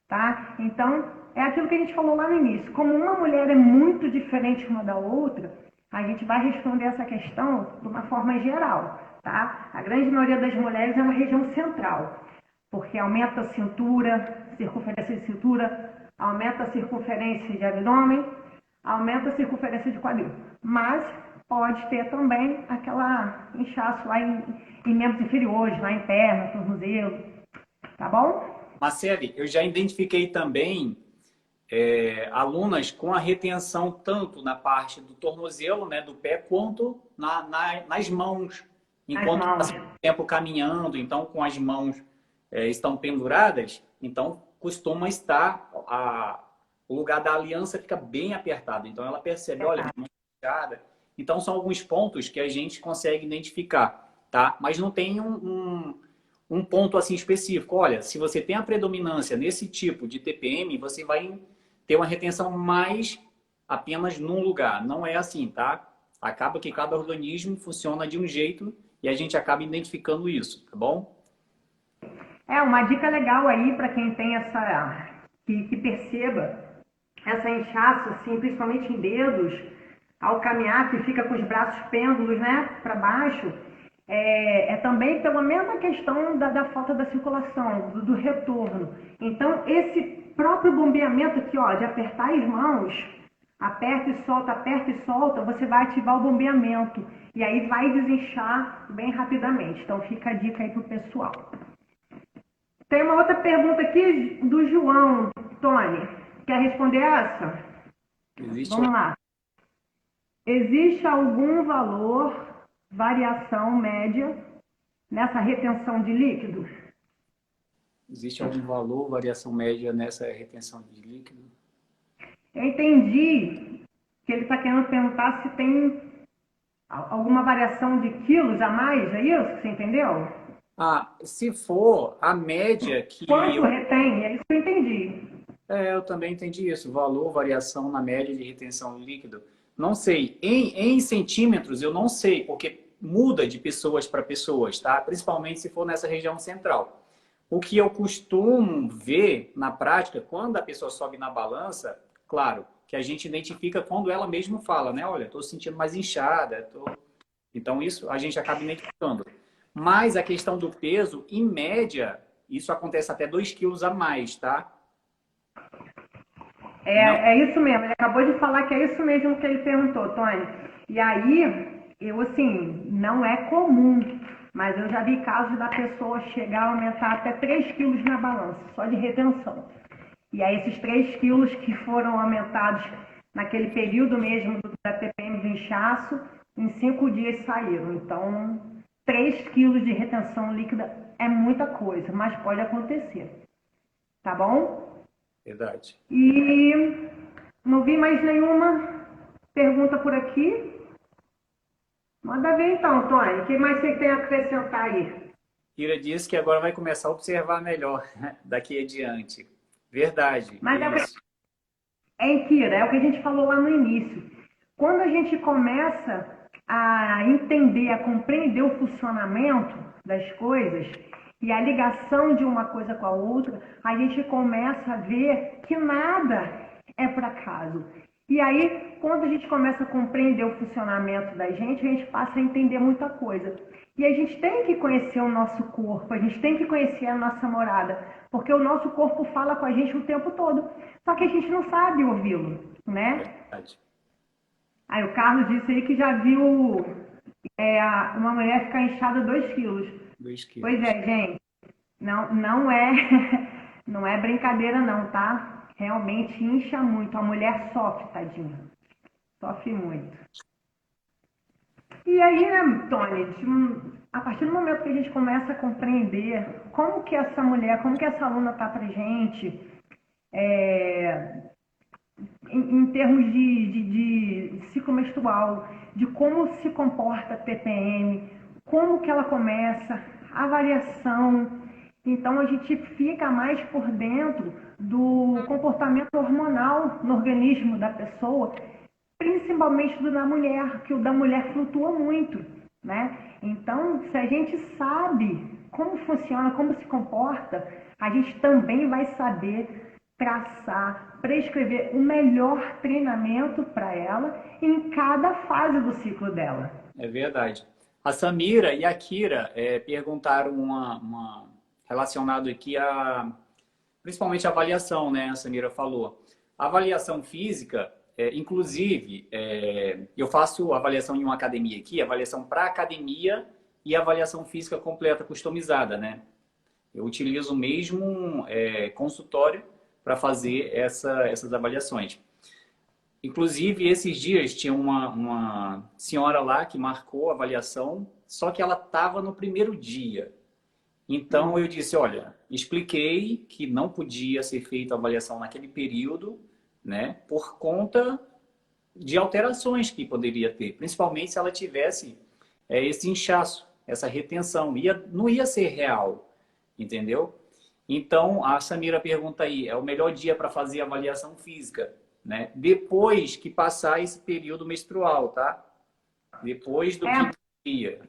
tá? Então, é aquilo que a gente falou lá no início. Como uma mulher é muito diferente uma da outra, a gente vai responder essa questão de uma forma geral, tá? A grande maioria das mulheres é uma região central, porque aumenta a cintura, circunferência de cintura, aumenta a circunferência de abdômen, aumenta a circunferência de quadril. Mas pode ter também aquela inchaço lá em membros inferiores, lá em perna, tornozelo, tá bom? Marcele, eu já identifiquei também alunas com a retenção tanto na parte do tornozelo, né, do pé, quanto nas mãos. As enquanto mãos. passa o tempo caminhando, então com as mãos estão penduradas, então costuma estar, o lugar da aliança fica bem apertado. Então ela percebe, olha, minha mão está fechada. Então são alguns pontos que a gente consegue identificar, tá? Mas não tem um ponto assim específico. Olha, se você tem a predominância nesse tipo de TPM, você vai ter uma retenção mais apenas num lugar. Não é assim, tá? Acaba que cada organismo funciona de um jeito e a gente acaba identificando isso, tá bom? Uma dica legal aí para quem tem que perceba essa inchaço, assim, principalmente em dedos, ao caminhar, que fica com os braços pêndulos, né, para baixo, é também pela mesma questão da falta da circulação, do retorno. Então, esse próprio bombeamento aqui, ó, de apertar as mãos, aperta e solta, você vai ativar o bombeamento. E aí vai desinchar bem rapidamente. Então, fica a dica aí pro pessoal. Tem uma outra pergunta aqui do João, Tony. Quer responder essa? Vamos lá. Existe algum valor, variação média nessa retenção de líquido? Existe algum valor, variação média nessa retenção de líquido? Eu entendi que ele está querendo perguntar se tem alguma variação de quilos a mais, é isso que você entendeu? Se for a média que Quanto retém? É isso que eu entendi. eu também entendi isso. Valor, variação na média de retenção líquido. Não sei. Em centímetros, eu não sei, porque muda de pessoas para pessoas, tá? Principalmente se for nessa região central. O que eu costumo ver na prática, quando a pessoa sobe na balança, claro, que a gente identifica quando ela mesma fala, né? Olha, estou sentindo mais inchada. Então, isso a gente acaba identificando. Mas a questão do peso, em média, isso acontece até 2 quilos a mais, tá? É isso mesmo, ele acabou de falar que é isso mesmo que ele perguntou, Tony. E aí, eu assim, não é comum, mas eu já vi casos da pessoa chegar a aumentar até 3 quilos na balança, só de retenção. E aí esses 3 quilos que foram aumentados naquele período mesmo da TPM do inchaço, em 5 dias saíram. Então, 3 quilos de retenção líquida é muita coisa, mas pode acontecer. Tá bom? Verdade. E não vi mais nenhuma pergunta por aqui. Manda ver então, Tony. O que mais você tem a acrescentar aí? Kira disse que agora vai começar a observar melhor daqui adiante. Verdade. Mas Isso. Kira, é o que a gente falou lá no início. Quando a gente começa a entender, a compreender o funcionamento das coisas e a ligação de uma coisa com a outra, a gente começa a ver que nada é por acaso. E aí, quando a gente começa a compreender o funcionamento da gente, a gente passa a entender muita coisa. E a gente tem que conhecer o nosso corpo, a gente tem que conhecer a nossa morada, porque o nosso corpo fala com a gente o tempo todo, só que a gente não sabe ouvi-lo, né? Verdade. Aí o Carlos disse aí que já viu uma mulher ficar inchada 2 quilos. 2 quilos. Pois é, gente, não é, não é brincadeira não, tá? Realmente incha muito, a mulher sofre, tadinha, sofre muito. E aí, né, Tony, a partir do momento que a gente começa a compreender como que essa mulher, como que essa aluna tá pra gente, em termos de ciclo menstrual, de como se comporta a TPM, como que ela começa, a variação. Então, a gente fica mais por dentro do comportamento hormonal no organismo da pessoa, principalmente do da mulher, que o da mulher flutua muito, né? Então, se a gente sabe como funciona, como se comporta, a gente também vai saber traçar, prescrever o melhor treinamento para ela em cada fase do ciclo dela. É verdade. A Samira e a Kira perguntaram relacionado aqui principalmente a avaliação, né? A Samira falou. A avaliação física, inclusive, eu faço avaliação em uma academia aqui, avaliação para academia e avaliação física completa, customizada, né? Eu utilizo o mesmo consultório para fazer essas avaliações. Inclusive, esses dias tinha uma senhora lá que marcou a avaliação, só que ela estava no primeiro dia. Então eu disse, olha, expliquei que não podia ser feita a avaliação naquele período, né, por conta de alterações que poderia ter, principalmente se ela tivesse esse inchaço, essa retenção, não ia ser real, entendeu? Então a Samira pergunta aí, é o melhor dia para fazer a avaliação física, né? Depois que passar esse período menstrual, tá? Depois do quinto dia.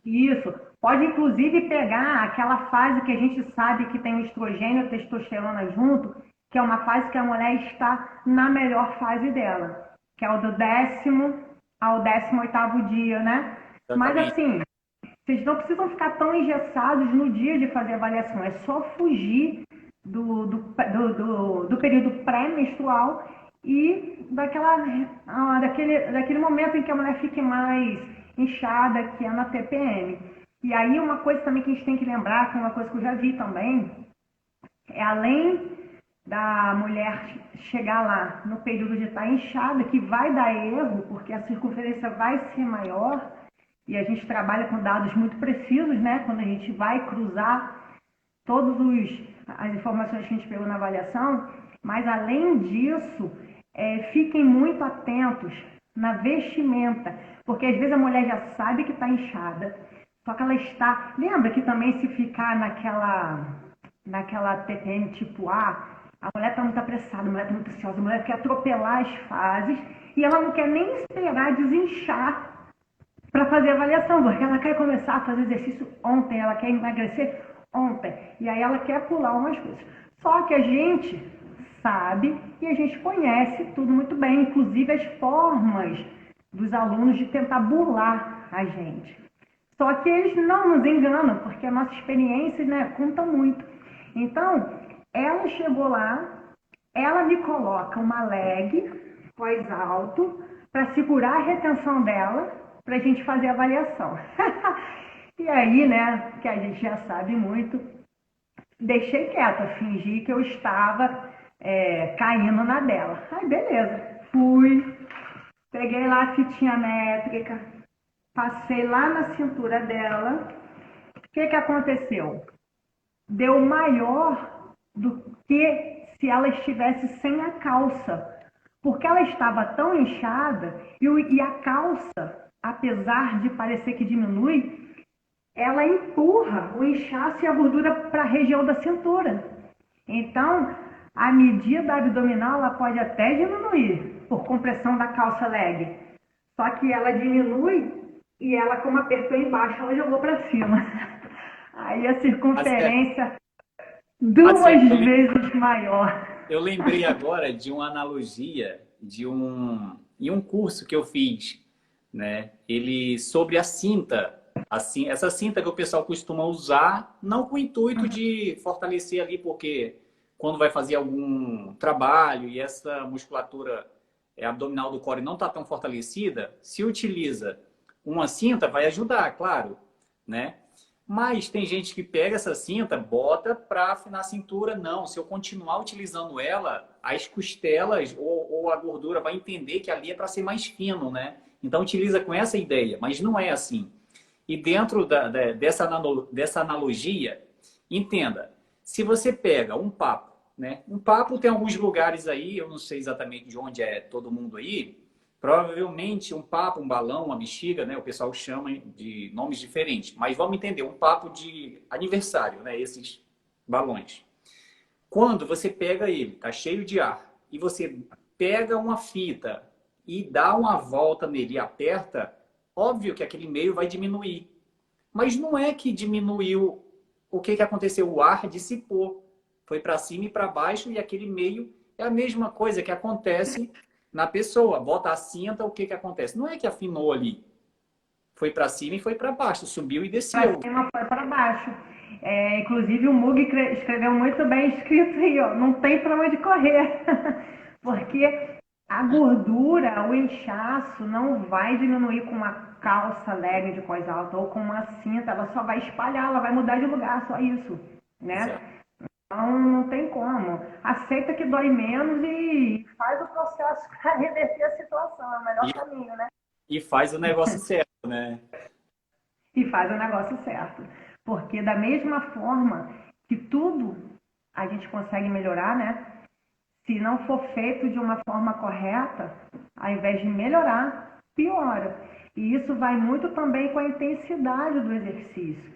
Isso. Pode, inclusive, pegar aquela fase que a gente sabe que tem o estrogênio e a testosterona junto, que é uma fase que a mulher está na melhor fase dela, que é o do 10º ao 18º dia, né? Mas, Exatamente. assim, vocês não precisam ficar tão engessados no dia de fazer a avaliação, é só fugir do período pré-menstrual e daquele momento em que a mulher fique mais inchada, que é na TPM. E aí uma coisa também que a gente tem que lembrar, que é uma coisa que eu já vi também, é além da mulher chegar lá no período de estar inchada, que vai dar erro, porque a circunferência vai ser maior, e a gente trabalha com dados muito precisos, né? Quando a gente vai cruzar todas as informações que a gente pegou na avaliação, mas além disso, fiquem muito atentos na vestimenta, porque às vezes a mulher já sabe que está inchada, só que ela está... Lembra que também se ficar naquela TPM tipo a mulher está muito apressada, a mulher está muito ansiosa, a mulher quer atropelar as fases e ela não quer nem esperar desinchar para fazer avaliação, porque ela quer começar a fazer exercício ontem, ela quer emagrecer ontem, e aí ela quer pular umas coisas. Só que a gente sabe e a gente conhece tudo muito bem, inclusive as formas dos alunos de tentar burlar a gente. Só que eles não nos enganam, porque a nossa experiência, né, conta muito. Então, ela chegou lá, ela me coloca uma leg pós-alto para segurar a retenção dela, para a gente fazer a avaliação. E aí, né, que a gente já sabe muito, deixei quieta, fingi que eu estava caindo na dela. Aí, beleza, fui, peguei lá a fitinha métrica, passei lá na cintura dela. O que que aconteceu? Deu maior do que se ela estivesse sem a calça, porque ela estava tão inchada e a calça, apesar de parecer que diminui, ela empurra o inchaço e a gordura para a região da cintura. Então, a medida abdominal ela pode até diminuir por compressão da calça leg, só que ela diminui e ela, como apertou embaixo, ela jogou para cima. Aí a circunferência duas vezes maior. Eu lembrei agora de uma analogia em um curso que eu fiz, né? Ele sobre a cinta, assim, essa cinta que o pessoal costuma usar, não com o intuito de fortalecer ali, porque quando vai fazer algum trabalho e essa musculatura abdominal do core não está tão fortalecida, se utiliza uma cinta, vai ajudar, claro, né? Mas tem gente que pega essa cinta, bota para afinar a cintura. Não, se eu continuar utilizando ela, as costelas ou a gordura vai entender que ali é para ser mais fino, né? Então utiliza com essa ideia, mas não é assim. E dentro dessa analogia, entenda, se você pega um papo, né? Um papo tem alguns lugares aí, eu não sei exatamente de onde é todo mundo aí, provavelmente um papo, um balão, uma bexiga, né? O pessoal chama de nomes diferentes. Mas vamos entender, um papo de aniversário, né? Esses balões. Quando você pega ele, tá cheio de ar, e você pega uma fita e dá uma volta nele e aperta, óbvio que aquele meio vai diminuir. Mas não é que diminuiu. O que aconteceu? O ar dissipou. Foi para cima e para baixo e aquele meio é a mesma coisa que acontece na pessoa. Bota a cinta, o que acontece? Não é que afinou ali. Foi para cima e foi para baixo, subiu e desceu. Para cima foi para baixo. Inclusive o Mug escreveu muito bem escrito aí, ó, não tem para onde correr. Porque a gordura, o inchaço, não vai diminuir com uma calça leg de coisa alta ou com uma cinta, ela só vai espalhar, ela vai mudar de lugar, só isso, né? Exato. Então, não tem como. Aceita que dói menos e faz o processo para reverter a situação. É o melhor E, caminho, né? e faz o negócio certo, né? E faz o negócio certo. Porque da mesma forma que tudo a gente consegue melhorar, né? Se não for feito de uma forma correta, ao invés de melhorar, piora. E isso vai muito também com a intensidade do exercício.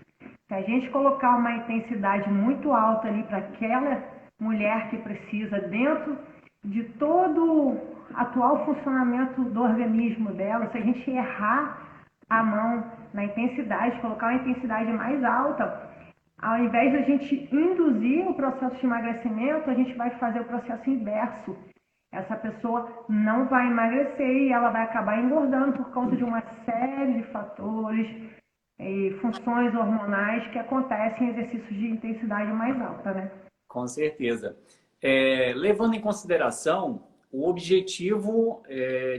Se a gente colocar uma intensidade muito alta ali para aquela mulher que precisa dentro de todo o atual funcionamento do organismo dela, se a gente errar a mão na intensidade, colocar uma intensidade mais alta, ao invés de a gente induzir o processo de emagrecimento, a gente vai fazer o processo inverso. Essa pessoa não vai emagrecer e ela vai acabar engordando por conta de uma série de fatores e funções hormonais que acontecem em exercícios de intensidade mais alta, né? Com certeza. Levando em consideração o objetivo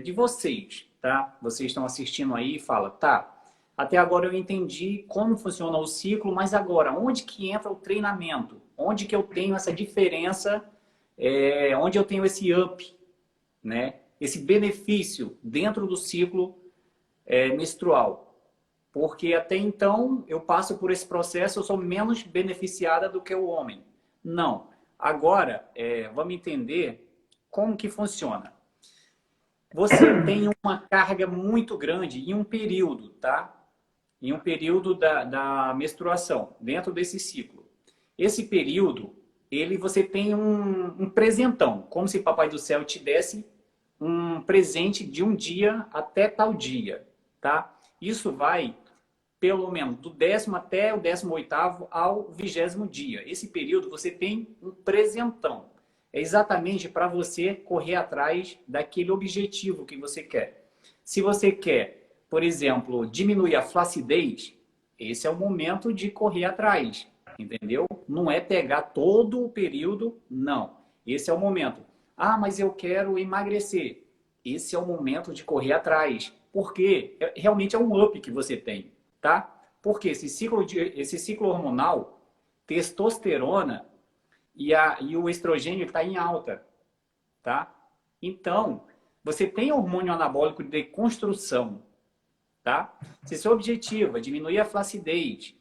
de vocês, tá? Vocês estão assistindo aí e falam, tá, até agora eu entendi como funciona o ciclo, mas agora, onde que entra o treinamento? Onde que eu tenho essa diferença, onde eu tenho esse up, né? Esse benefício dentro do ciclo menstrual? Porque até então eu passo por esse processo, eu sou menos beneficiada do que o homem. Não. Agora, vamos entender como que funciona. Você tem uma carga muito grande em um período, tá? Em um período da menstruação, dentro desse ciclo. Esse período, você tem um presentão, como se Papai do Céu te desse um presente de um dia até tal dia, tá? Isso vai pelo menos do 10º até o 18º ao 20º dia. Esse período você tem um presentão. É exatamente para você correr atrás daquele objetivo que você quer. Se você quer, por exemplo, diminuir a flacidez, esse é o momento de correr atrás, entendeu? Não é pegar todo o período, não. Esse é o momento. Ah, mas eu quero emagrecer. Esse é o momento de correr atrás. Porque realmente é um up que você tem, tá? Porque esse ciclo hormonal, testosterona e o estrogênio está em alta, tá? Então, você tem hormônio anabólico de construção, tá? Se seu objetivo é diminuir a flacidez,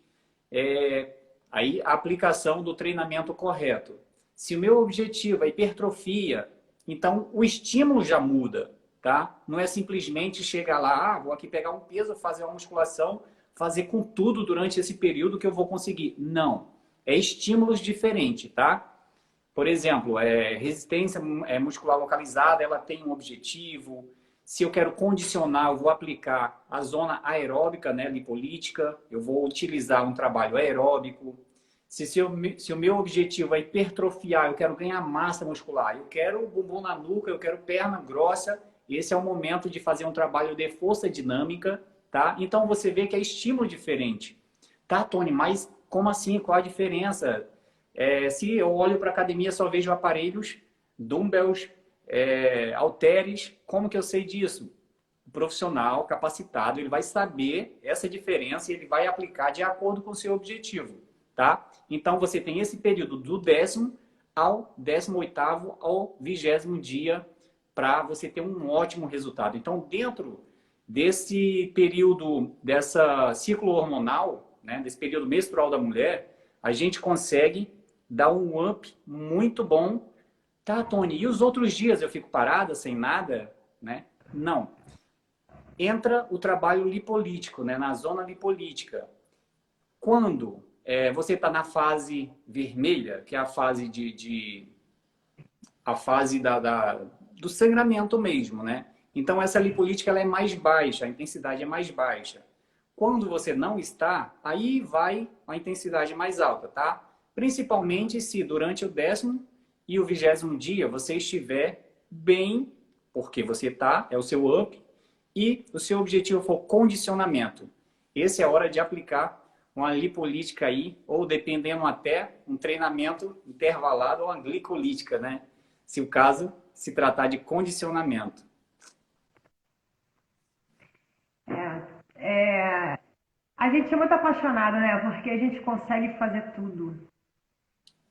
aí a aplicação do treinamento correto. Se o meu objetivo é hipertrofia, então o estímulo já muda, tá? Não é simplesmente chegar lá, vou aqui pegar um peso, fazer uma musculação, fazer com tudo durante esse período que eu vou conseguir. Não. É estímulos diferentes, tá? Por exemplo, resistência muscular localizada, ela tem um objetivo. Se eu quero condicionar, eu vou aplicar a zona aeróbica, né, lipolítica, eu vou utilizar um trabalho aeróbico. Se o meu objetivo é hipertrofiar, eu quero ganhar massa muscular, eu quero bumbum na nuca, eu quero perna grossa, esse é o momento de fazer um trabalho de força dinâmica, tá? Então você vê que é estímulo diferente. Tá, Tony, mas como assim? Qual a diferença? Se eu olho para a academia, só vejo aparelhos, dumbbells, halteres. Como que eu sei disso? O profissional capacitado, ele vai saber essa diferença e ele vai aplicar de acordo com o seu objetivo, tá? Então, você tem esse período do 10º ao 18º ao 20º dia para você ter um ótimo resultado. Então, dentro desse período, dessa ciclo hormonal, né, desse período menstrual da mulher, a gente consegue dar um up muito bom. Tá, Tony, e os outros dias eu fico parada, sem nada, né? Não. Entra o trabalho lipolítico, né, na zona lipolítica. Quando você está na fase vermelha, que é a fase a fase do sangramento mesmo, né? Então essa lipolítica ela é mais baixa, a intensidade é mais baixa. Quando você não está, aí vai a intensidade mais alta, tá? Principalmente se durante o 10º e o 20º dia você estiver bem, porque você está, é o seu up, e o seu objetivo for condicionamento. Essa é a hora de aplicar uma lipolítica aí, ou dependendo até, um treinamento intervalado ou uma glicolítica, né? Se o caso se tratar de condicionamento. A gente é muito apaixonado, né? Porque a gente consegue fazer tudo.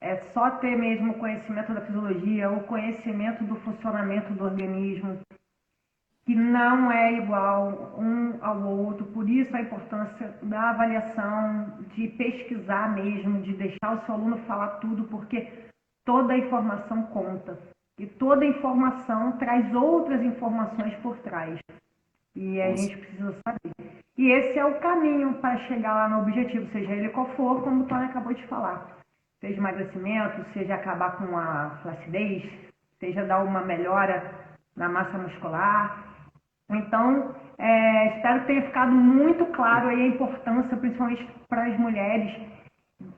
É só ter mesmo o conhecimento da fisiologia, o conhecimento do funcionamento do organismo, que não é igual um ao outro. Por isso a importância da avaliação, de pesquisar mesmo, de deixar o seu aluno falar tudo, porque toda a informação conta. E toda informação traz outras informações por trás. E a gente precisa saber. E esse é o caminho para chegar lá no objetivo, seja ele qual for, como o Tony acabou de falar. Seja emagrecimento, seja acabar com a flacidez, seja dar uma melhora na massa muscular. Então, espero que tenha ficado muito claro aí a importância, principalmente para as mulheres,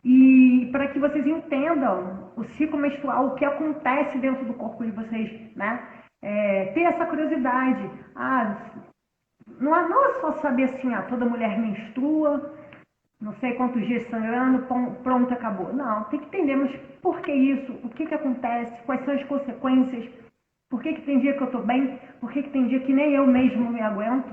e para que vocês entendam o ciclo menstrual, o que acontece dentro do corpo de vocês, né? Ter essa curiosidade. Não é só saber assim, toda mulher menstrua, não sei quantos dias sangrando, pronto, acabou. Não, tem que entender, mas por que isso? O que acontece? Quais são as consequências? Por que tem dia que eu estou bem? Por que tem dia que nem eu mesmo me aguento?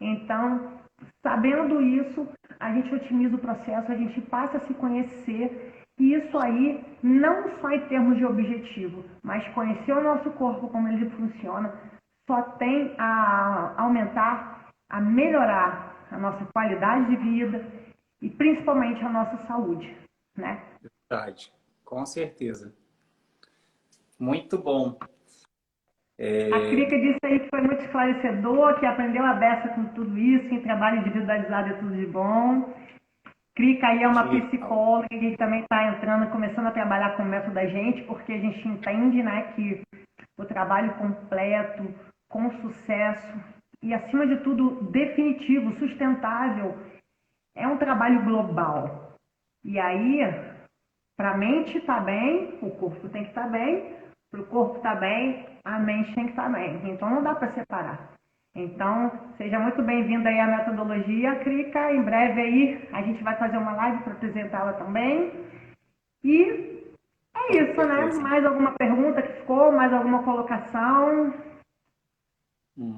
Então, sabendo isso, a gente otimiza o processo, a gente passa a se conhecer, e isso aí, não só em termos de objetivo, mas conhecer o nosso corpo, como ele funciona, só tem a aumentar, a melhorar a nossa qualidade de vida e principalmente a nossa saúde, né? Verdade, com certeza. Muito bom. A Crica disse aí que foi muito esclarecedor, que aprendeu a beça com tudo isso, que trabalho individualizado é tudo de bom. Crica aí é uma psicóloga que também está entrando, começando a trabalhar com o método da gente, porque a gente entende, né, que o trabalho completo, com sucesso e, acima de tudo, definitivo, sustentável, é um trabalho global. E aí, para a mente estar bem, o corpo tem que estar bem, para o corpo estar bem, a mente tem que estar bem. Então, não dá para separar. Então, seja muito bem-vinda aí à metodologia, Crica. Em breve aí, a gente vai fazer uma live para apresentá-la também. E é isso, né? Mais alguma pergunta que ficou? Mais alguma colocação?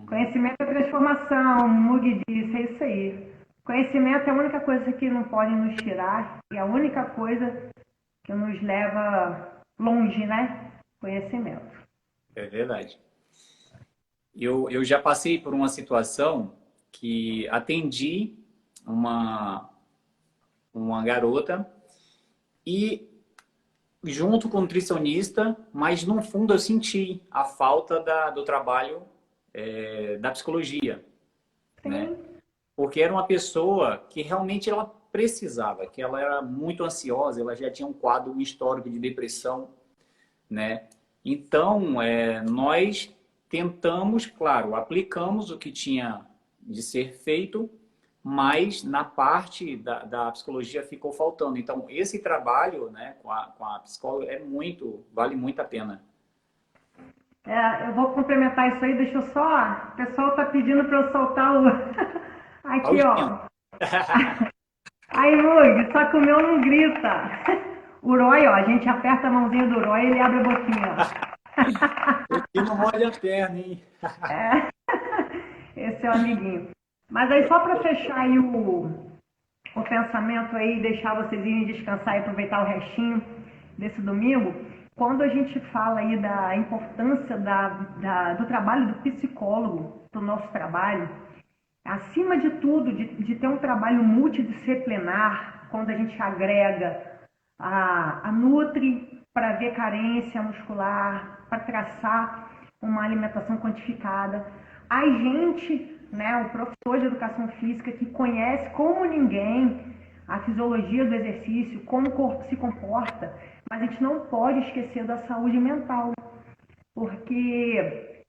Conhecimento é transformação, Mug disse, é isso aí. Conhecimento é a única coisa que não pode nos tirar e a única coisa que nos leva longe, né? Conhecimento. É verdade. Eu já passei por uma situação que atendi uma garota e junto com o nutricionista, mas no fundo eu senti a falta do trabalho da psicologia, né? Porque era uma pessoa que realmente ela precisava, que ela era muito ansiosa, ela já tinha um quadro histórico de depressão, né? Então, nós tentamos, claro, aplicamos o que tinha de ser feito, mas na parte da psicologia ficou faltando. Então, esse trabalho, né, com a psicóloga vale muito a pena. Eu vou complementar isso aí, deixa eu só... O pessoal está pedindo para eu soltar o... Aqui, ó. Aí, Mug, só que o meu não grita. O Roy, ó, a gente aperta a mãozinha do Roy e ele abre a boquinha, ó. E não molha a perna, hein? Esse é o amiguinho. Mas aí, só para fechar aí o pensamento aí, deixar vocês irem descansar e aproveitar o restinho desse domingo, quando a gente fala aí da importância do trabalho do psicólogo para o nosso trabalho, acima de tudo, de ter um trabalho multidisciplinar, quando a gente agrega a Nutri para ver carência muscular, para traçar uma alimentação quantificada, a gente, né, o professor de educação física que conhece como ninguém a fisiologia do exercício, como o corpo se comporta, mas a gente não pode esquecer da saúde mental, porque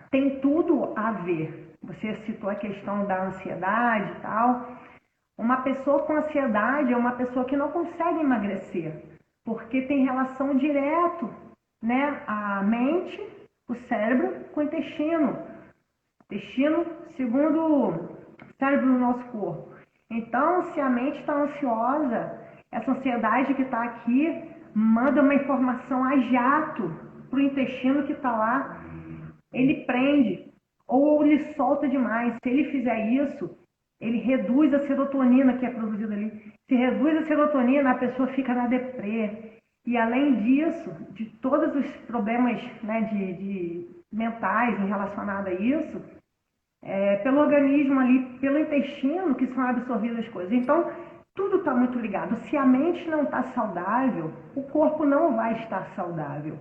tem tudo a ver. Você citou a questão da ansiedade e tal. Uma pessoa com ansiedade é uma pessoa que não consegue emagrecer, porque tem relação direta, né? A mente, o cérebro com o intestino. Intestino, segundo o cérebro do nosso corpo. Então, se a mente está ansiosa, essa ansiedade que está aqui manda uma informação a jato para o intestino que está lá. Ele prende ou ele solta demais. Se ele fizer isso, ele reduz a serotonina que é produzida ali. Se reduz a serotonina, a pessoa fica na deprê. E além disso, de todos os problemas, né, de mentais relacionados a isso, pelo organismo ali, pelo intestino que são absorvidas as coisas. Então, tudo está muito ligado. Se a mente não está saudável, o corpo não vai estar saudável.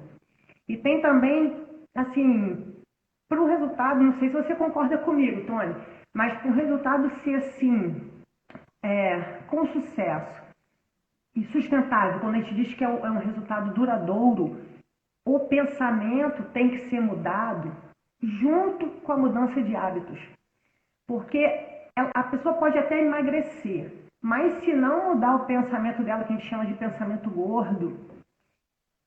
E tem também, assim, para o resultado, não sei se você concorda comigo, Tony, mas para o resultado ser assim, com sucesso e sustentável, quando a gente diz que é um resultado duradouro, o pensamento tem que ser mudado junto com a mudança de hábitos. Porque a pessoa pode até emagrecer, mas se não mudar o pensamento dela, que a gente chama de pensamento gordo,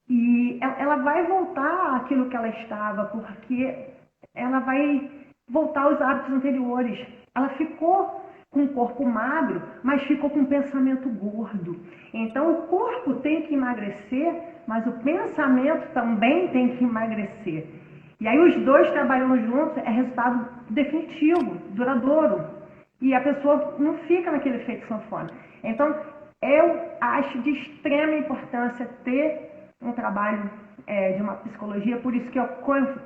e ela vai voltar àquilo que ela estava, porque ela vai voltar aos hábitos anteriores. Ela ficou com o corpo magro, mas ficou com o pensamento gordo. Então, o corpo tem que emagrecer, mas o pensamento também tem que emagrecer. E aí, os dois trabalhando juntos é resultado definitivo, duradouro. E a pessoa não fica naquele efeito sanfona. Então, eu acho de extrema importância ter um trabalho de uma psicologia, por isso que eu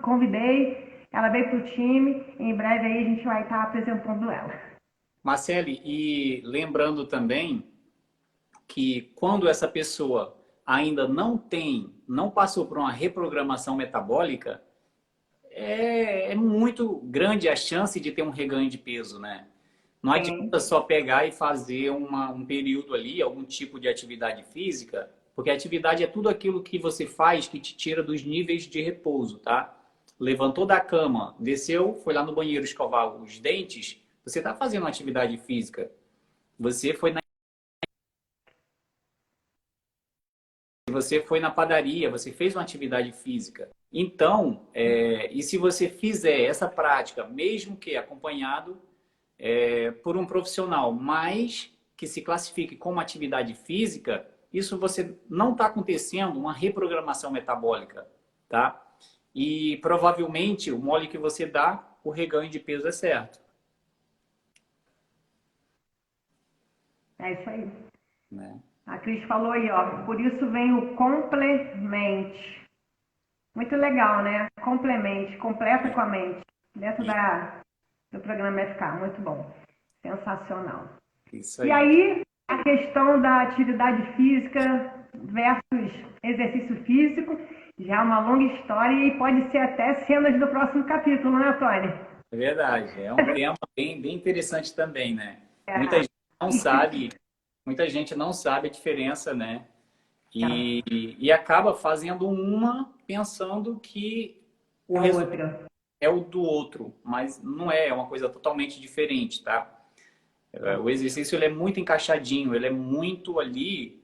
convidei, ela veio para o time, em breve aí a gente vai estar apresentando ela. Marcele, e lembrando também que quando essa pessoa ainda não passou por uma reprogramação metabólica, é muito grande a chance de ter um reganho de peso, né? Não adianta só pegar e fazer um período ali, algum tipo de atividade física, porque a atividade é tudo aquilo que você faz que te tira dos níveis de repouso, tá? Levantou da cama, desceu, foi lá no banheiro escovar os dentes, você está fazendo uma atividade física. Você foi na padaria, você fez uma atividade física. Então, e se você fizer essa prática, mesmo que acompanhado por um profissional, mas que se classifique como atividade física, isso você não está acontecendo uma reprogramação metabólica, tá? E provavelmente o mole que você dá, o reganho de peso é certo. É isso aí. Né? A Cris falou aí, ó, por isso vem o complemente. Muito legal, né? Complemente, completa com a mente. Dentro do programa FK, muito bom. Sensacional. Isso E aí. aí, a questão da atividade física versus exercício físico, já é uma longa história e pode ser até cenas do próximo capítulo, né, Tony? É verdade. É um tema bem interessante também, né? É. Muita gente não sabe a diferença, né? E acaba fazendo uma pensando que o A resultado outra. é o do outro, mas não é, é uma coisa totalmente diferente, tá? O exercício ele é muito encaixadinho, ele é muito ali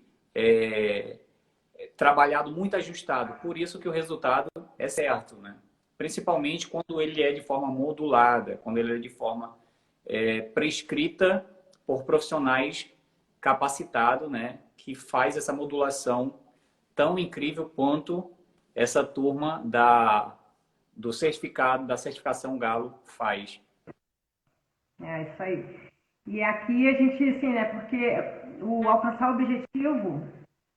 trabalhado, muito ajustado. Por isso que o resultado é certo, né? Principalmente quando ele é de forma modulada, quando ele é de forma prescrita por profissionais capacitados, né? Que faz essa modulação tão incrível quanto essa turma do certificado, da certificação Galo faz. É isso aí. E aqui a gente, assim, né, porque o alcançar o objetivo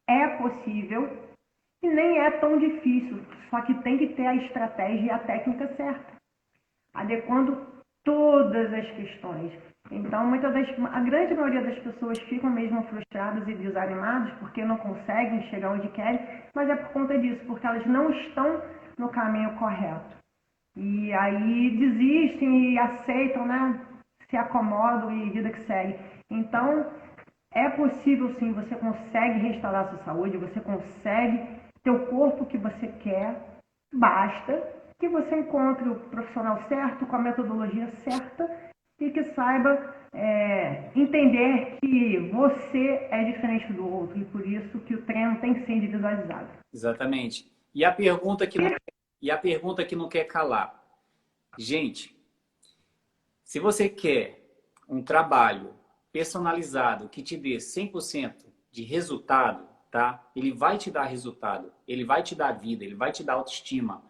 é possível e nem é tão difícil, só que tem que ter a estratégia e a técnica certa, adequando todas as questões. Então, a grande maioria das pessoas ficam mesmo frustradas e desanimadas porque não conseguem chegar onde querem, mas é por conta disso, porque elas não estão no caminho correto. E aí desistem e aceitam, né? Se acomodam e vida que segue. Então, é possível sim, você consegue restaurar a sua saúde, você consegue ter o corpo que você quer, basta que você encontre o profissional certo, com a metodologia certa e que saiba entender que você é diferente do outro e por isso que o treino tem que ser individualizado. Exatamente. E a pergunta que não quer calar. Gente, se você quer um trabalho personalizado que te dê 100% de resultado, tá? Ele vai te dar resultado, ele vai te dar vida, ele vai te dar autoestima.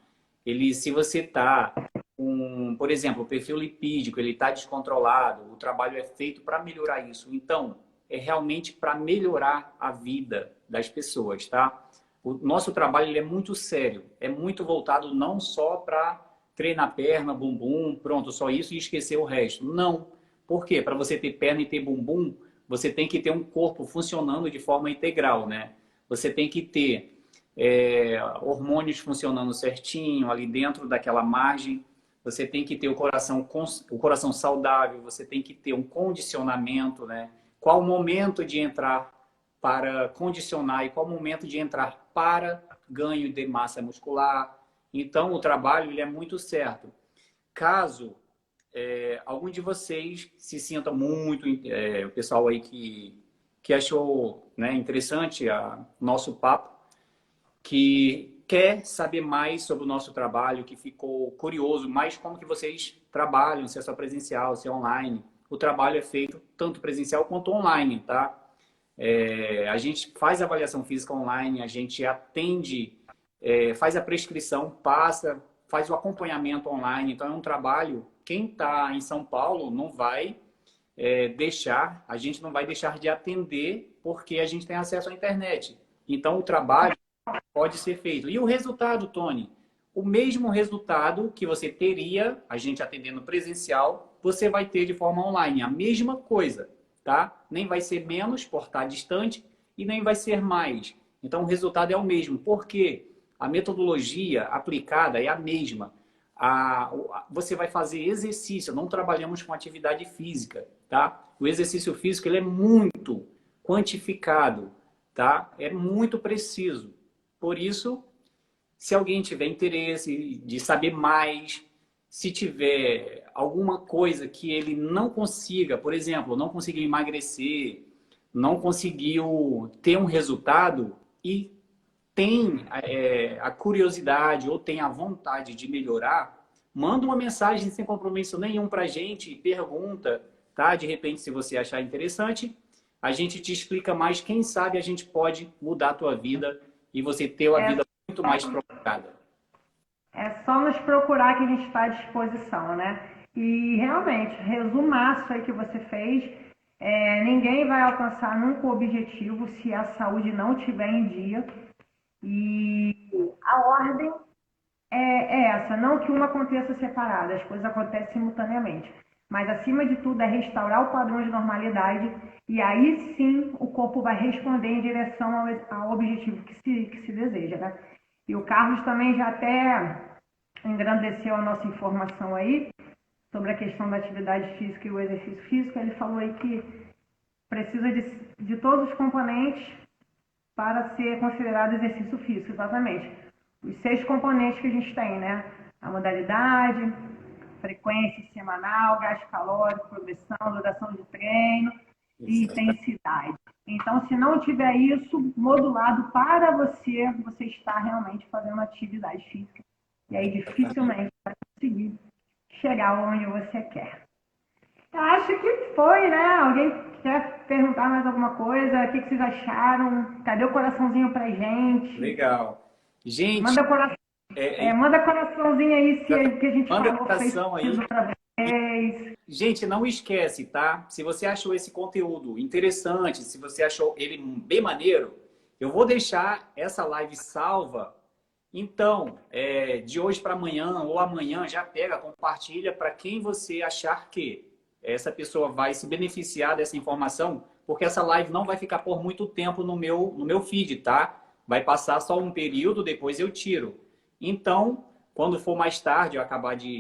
Se você tá com, por exemplo, o perfil lipídico, ele está descontrolado, o trabalho é feito para melhorar isso. Então, é realmente para melhorar a vida das pessoas, tá? O nosso trabalho ele é muito sério, é muito voltado não só para treinar perna, bumbum, pronto, só isso e esquecer o resto. Não. Por quê? Para você ter perna e ter bumbum, você tem que ter um corpo funcionando de forma integral, né? Você tem que ter hormônios funcionando certinho ali dentro daquela margem. Você tem que ter o coração saudável, você tem que ter um condicionamento, né? Qual o momento de entrar para condicionar e qual o momento de entrar para ganho de massa muscular. Então, o trabalho ele é muito certo. Caso algum de vocês se sinta muito, o pessoal aí que achou, né, interessante nosso papo, que quer saber mais sobre o nosso trabalho, que ficou curioso, mais como que vocês trabalham, se é só presencial, se é online. O trabalho é feito tanto presencial quanto online, tá? A gente faz avaliação física online, a gente atende, faz a prescrição, faz o acompanhamento online. Então é um trabalho, quem está em São Paulo não vai a gente não vai deixar de atender porque a gente tem acesso à internet. Então o trabalho pode ser feito. E o resultado, Tony? O mesmo resultado que você teria, a gente atendendo presencial, você vai ter de forma online. A mesma coisa, tá? Nem vai ser menos por estar distante e nem vai ser mais. Então, o resultado é o mesmo. Por quê? A metodologia aplicada é a mesma. Você vai fazer exercício, não trabalhamos com atividade física, tá? O exercício físico ele é muito quantificado, tá? É muito preciso. Por isso, se alguém tiver interesse de saber mais, se tiver alguma coisa que ele não consiga, por exemplo, não conseguiu emagrecer, não conseguiu ter um resultado e tem a curiosidade ou tem a vontade de melhorar, manda uma mensagem sem compromisso nenhum para a gente, pergunta, tá? De repente, se você achar interessante, a gente te explica mais. Quem sabe a gente pode mudar a tua vida e você ter uma vida muito mais prolongada. É só nos procurar que a gente está à disposição, né? E realmente, resumaço aí que você fez, ninguém vai alcançar nunca o objetivo se a saúde não estiver em dia. E a ordem é essa, não que uma aconteça separada, as coisas acontecem simultaneamente. Mas, acima de tudo, é restaurar o padrão de normalidade e aí sim o corpo vai responder em direção ao objetivo que se deseja, né? E o Carlos também já até engrandeceu a nossa informação aí sobre a questão da atividade física e o exercício físico. Ele falou aí que precisa de todos os componentes para ser considerado exercício físico, exatamente. Os 6 componentes que a gente tem, né? A modalidade, frequência semanal, gasto calórico, progressão, duração de treino e intensidade. Então, se não tiver isso modulado para você, você está realmente fazendo atividade física. E aí dificilmente vai conseguir chegar onde você quer. Eu acho que foi, né? Alguém quer perguntar mais alguma coisa? O que vocês acharam? Cadê o coraçãozinho pra gente? Legal. Gente, manda coraçãozinho aí se que a gente manda falou, coração aí. Pra vocês. Gente, não esquece, tá? Se você achou esse conteúdo interessante, se você achou ele bem maneiro, eu vou deixar essa live salva. Então, de hoje para amanhã ou amanhã, já pega, compartilha para quem você achar que essa pessoa vai se beneficiar dessa informação, porque essa live não vai ficar por muito tempo no meu feed, tá? Vai passar só um período, depois eu tiro. Então, quando for mais tarde,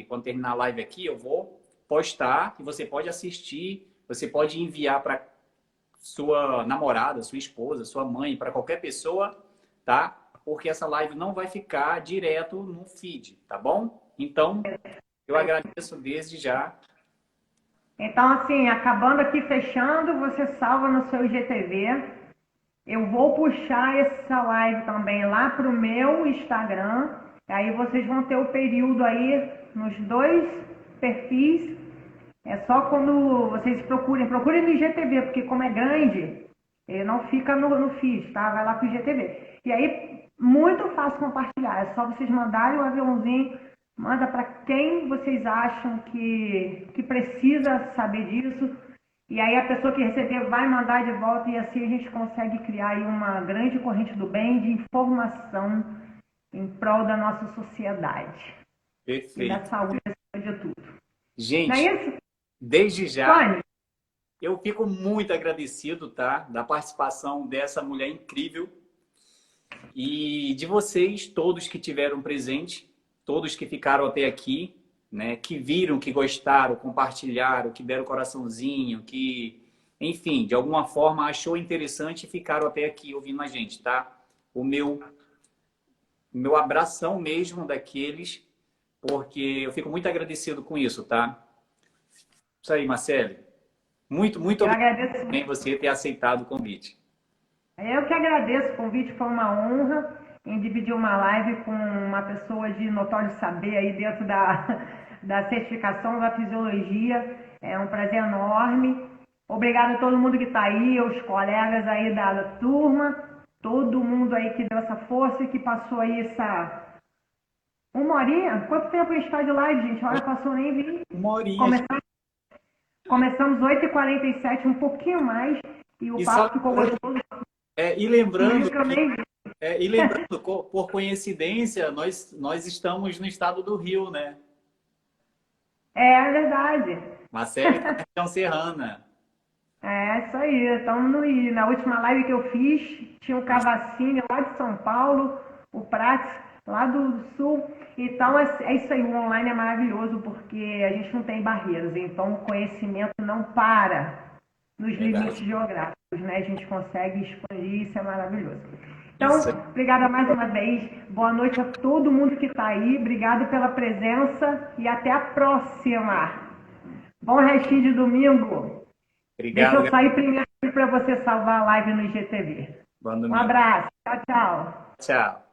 quando terminar a live aqui, eu vou postar e você pode assistir, você pode enviar para sua namorada, sua esposa, sua mãe, para qualquer pessoa, tá? Porque essa live não vai ficar direto no feed, tá bom? Então, eu agradeço desde já. Então, assim, acabando aqui, fechando, você salva no seu IGTV. Eu vou puxar essa live também lá para o meu Instagram. Aí vocês vão ter o período aí nos 2 perfis. É só quando vocês procurem no IGTV, porque como é grande, ele não fica no feed, tá? Vai lá pro IGTV. E aí, muito fácil compartilhar. É só vocês mandarem o aviãozinho, manda para quem vocês acham que precisa saber disso. E aí a pessoa que receber vai mandar de volta e assim a gente consegue criar aí uma grande corrente do bem de informação em prol da nossa sociedade e da Perfeito. saúde acima de tudo. Não é Gente, isso, desde já, Tony? eu fico muito agradecido, tá? Da participação dessa mulher incrível e de vocês, todos que tiveram presente, todos que ficaram até aqui, né? Que viram, que gostaram, compartilharam, que deram coraçãozinho, que, enfim, de alguma forma achou interessante e ficaram até aqui ouvindo a gente, tá? O meu abração mesmo daqueles, porque eu fico muito agradecido com isso, tá? Isso aí, Marcelo. Muito Eu obrigado agradeço. por você ter aceitado o convite. Eu que agradeço o convite, foi uma honra em dividir uma live com uma pessoa de notório saber aí dentro da certificação da fisiologia. É um prazer enorme. Obrigado a todo mundo que está aí, os colegas aí da turma, todo mundo aí que deu essa força e que passou aí essa uma horinha. Quanto tempo a gente está de live, gente? A hora passou, nem vi. Uma horinha. Começamos 8h47, um pouquinho mais, e o E só papo ficou gostoso. e Por lembrando isso que eu nem vi. por coincidência, nós estamos no estado do Rio, né? É verdade. Marcelo está na região serrana. É isso aí, estamos no I. Na última live que eu fiz, tinha o Cavacinho lá de São Paulo, o Prates lá do Sul. Então é isso aí, o online é maravilhoso porque a gente não tem barreiras, então o conhecimento não para nos limites Verdade. geográficos, né? A gente consegue expandir, isso é maravilhoso. Então, Isso. obrigada mais uma vez, boa noite a todo mundo que está aí, obrigado pela presença e até a próxima. Bom restinho de domingo. Deixa Obrigado, eu sair primeiro para você salvar a live no IGTV. bom Um domingo. abraço. Tchau, tchau. Tchau.